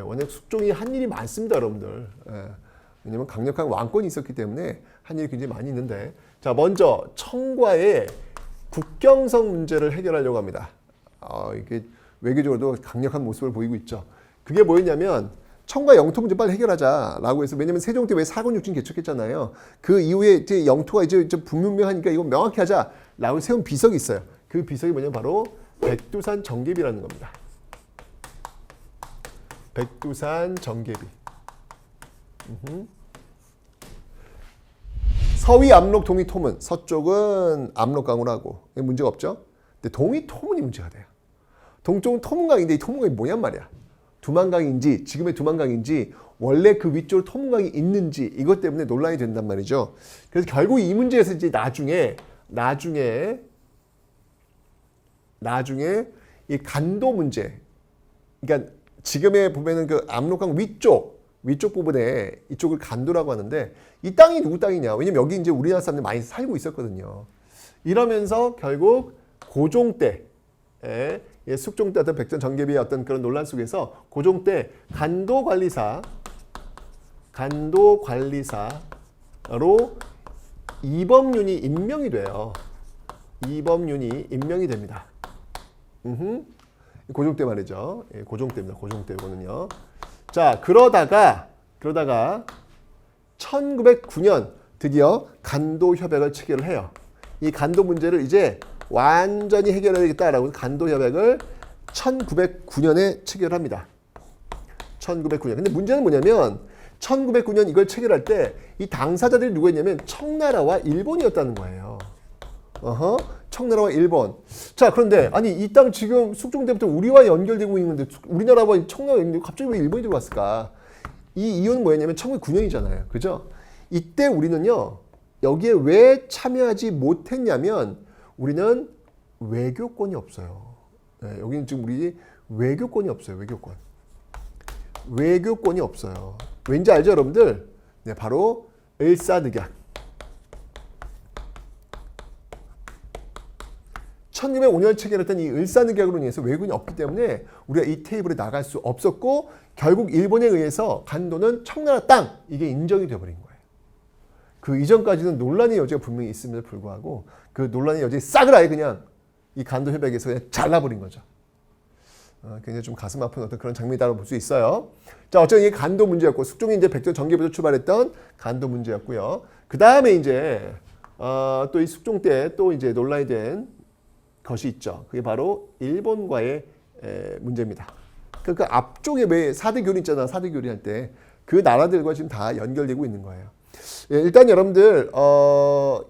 워낙 숙종이 한 일이 많습니다, 여러분들. 왜냐면 강력한 왕권이 있었기 때문에 한 일이 굉장히 많이 있는데, 자, 먼저 청과의 국경선 문제를 해결하려고 합니다. 이게 외교적으로도 강력한 모습을 보이고 있죠. 그게 뭐였냐면 청과 영토 문제 빨리 해결하자라고 해서, 왜냐면 세종 때 왜 사군육진 개척했잖아요. 그 이후에 이제 영토가 이제 불분명하니까 이거 명확히 하자라고 세운 비석이 있어요. 그 비석이 뭐냐면 바로 백두산 정계비라는 겁니다. 백두산 정계비. 서위 압록 동이 토문. 서쪽은 압록강으로 하고 문제가 없죠. 근데 동이 토문이 문제가 돼요. 동쪽은 토문강인데 이 토문강이 뭐냔 말이야. 두만강인지 지금의 두만강인지 원래 그 위쪽으로 토문강이 있는지 이것 때문에 논란이 된단 말이죠. 그래서 결국 이 문제에서 이제 나중에 이 간도 문제, 그러니까 지금의 보면은 그 압록강 위쪽 부분에 이쪽을 간도라고 하는데 이 땅이 누구 땅이냐? 왜냐면 여기 이제 우리나라 사람들이 많이 살고 있었거든요. 이러면서 결국 고종 때, 숙종 때 어떤 백전 정계비의 어떤 그런 논란 속에서 고종 때 간도 관리사로 이범윤이 임명이 돼요. 이범윤이 임명이 됩니다. 고종 때 말이죠. 고종 때입니다. 고종 때 이거는요. 자, 그러다가 1909년 드디어 간도 협약을 체결을 해요. 이 간도 문제를 이제 완전히 해결해야겠다라고 간도 협약을 1909년에 체결합니다. 1909년. 근데 문제는 뭐냐면 1909년 이걸 체결할 때 이 당사자들이 누구였냐면 청나라와 일본이었다는 거예요. 청나라와 일본. 자, 그런데 아니 이 땅 지금 숙종 때부터 우리와 연결되고 있는데 우리나라와 청나라가 연결되고 갑자기 왜 일본이 들어왔을까? 이 이유는 뭐였냐면 1909년이잖아요. 그죠? 이때 우리는요. 여기에 왜 참여하지 못했냐면 우리는 외교권이 없어요. 여기는 지금 우리 외교권이 없어요. 외교권이 없어요. 왠지 알죠, 여러분들? 네, 바로 을사늑약. 1905년 체결했던 이 을사늑약으로 인해서 외국인이 없기 때문에 우리가 이 테이블에 나갈 수 없었고 결국 일본에 의해서 간도는 청나라 땅 이게 인정이 되어버린 거예요. 그 이전까지는 논란의 여지가 분명히 있음에도 불구하고 그 논란의 여지 싹을 아예 그냥 이 간도 협약에서 그냥 잘라버린 거죠. 굉장히 좀 가슴 아픈 어떤 그런 장면이라고 볼 수 있어요. 자, 어쨌든 이게 간도 문제였고 숙종이 이제 백전 정계부터 출발했던 간도 문제였고요. 그 다음에 이제 또 이 숙종 때 또 이제 논란이 된 것이 있죠. 그게 바로 일본과의 문제입니다. 그 앞쪽에 왜 4대 교리 있잖아. 4대 교리 할 때 그 나라들과 지금 다 연결되고 있는 거예요. 예, 일단 여러분들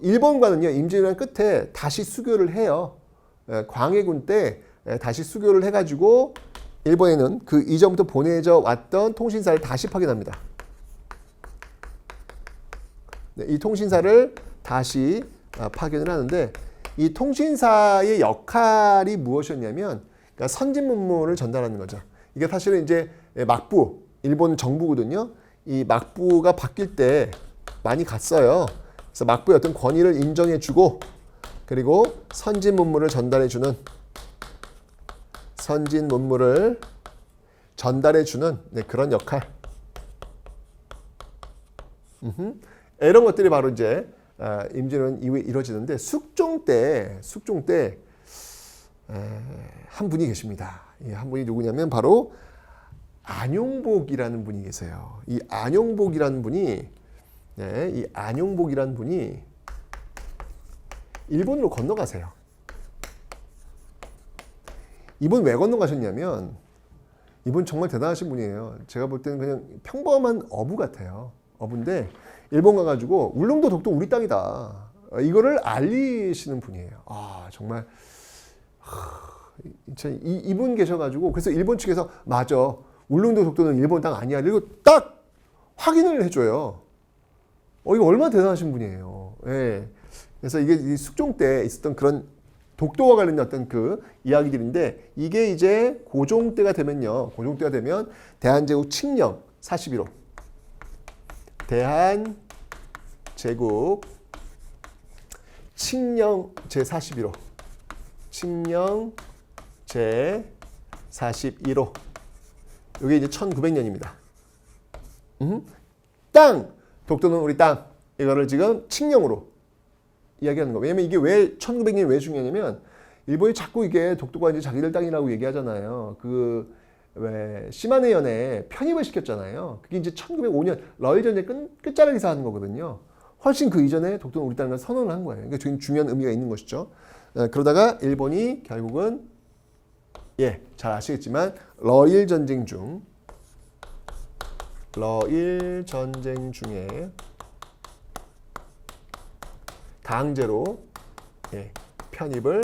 일본과는요 임진왜란 끝에 다시 수교를 해요. 광해군 때 다시 수교를 해가지고 일본에는 그 이전부터 보내져 왔던 통신사를 다시 파견합니다. 네, 이 통신사를 다시 파견을 하는데 이 통신사의 역할이 무엇이었냐면 그러니까 선진 문물을 전달하는 거죠. 이게 사실은 이제 막부 일본 정부거든요. 이 막부가 바뀔 때 많이 갔어요. 그래서 막부의 어떤 권위를 인정해주고 그리고 선진 문물을 전달해주는 네, 그런 역할. 이런 것들이 바로 이제 임진왜란 이후에 이루어지는데 숙종 때 한 분이 계십니다. 한 분이 누구냐면 바로 안용복이라는 분이 계세요. 이 안용복이라는 분이 일본으로 건너가세요. 이분 왜 건너가셨냐면 이분 정말 대단하신 분이에요. 제가 볼 때는 그냥 평범한 어부 같아요. 어부인데 일본 가가지고 울릉도 독도 우리 땅이다. 이거를 알리시는 분이에요. 정말 이분 계셔가지고 그래서 일본 측에서 맞아. 울릉도 독도는 일본 땅 아니야. 그리고 딱 확인을 해줘요. 이거 얼마나 대단하신 분이에요. 예. 그래서 이게 이 숙종 때 있었던 그런 독도와 관련된 어떤 그 이야기들인데 이게 이제 고종 때가 되면 대한제국 칙령 41호. 대한제국 칙령 제41호. 칙령 제41호. 이게 이제 1900년입니다. 땅! 독도는 우리 땅. 이거를 지금 칙령으로 이야기하는 거예요. 왜냐면 이게 왜 1900년이 왜 중요하냐면 일본이 자꾸 이게 독도가 이제 자기들 땅이라고 얘기하잖아요. 왜 시마네현에 편입을 시켰잖아요. 그게 이제 1905년 러일 전쟁 끝자락에서 하는 거거든요. 훨씬 그 이전에 독도는 우리 땅을 선언을 한 거예요. 그러니까 중요한 의미가 있는 것이죠. 그러다가 일본이 결국은 잘 아시겠지만 러일 전쟁 중에 강제로 편입을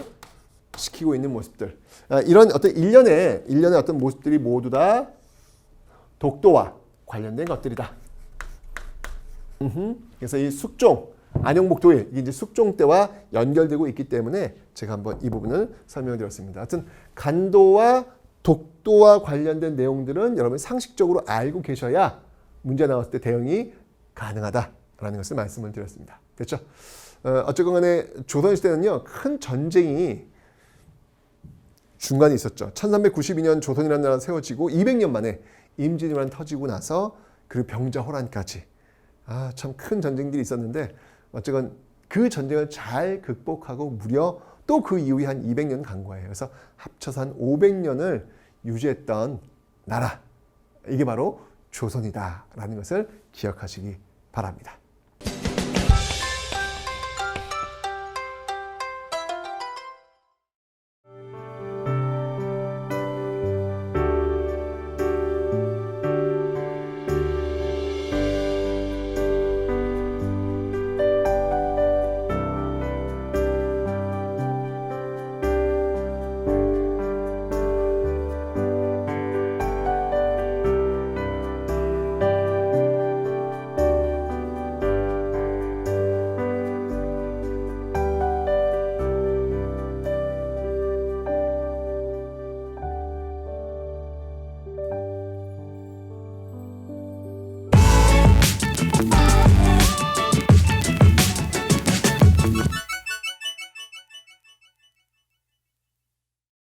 시키고 있는 모습들. 이런 어떤 일련의 어떤 모습들이 모두 다 독도와 관련된 것들이다. 그래서 이 숙종, 안용복도일, 이게 이제 숙종 때와 연결되고 있기 때문에 제가 한번 이 부분을 설명드렸습니다. 하여튼 간도와 독도와 관련된 내용들은 여러분이 상식적으로 알고 계셔야 문제 나왔을 때 대응이 가능하다라는 것을 말씀을 드렸습니다. 됐죠? 어쨌건 간에 조선시대는요, 큰 전쟁이 중간에 있었죠. 1392년 조선이라는 나라가 세워지고 200년 만에 임진왜란 터지고 나서 그리고 병자호란까지 참 큰 전쟁들이 있었는데 어쨌건 그 전쟁을 잘 극복하고 무려 또 그 이후에 한 200년 간 거예요. 그래서 합쳐서 한 500년을 유지했던 나라. 이게 바로 조선이다라는 것을 기억하시기 바랍니다.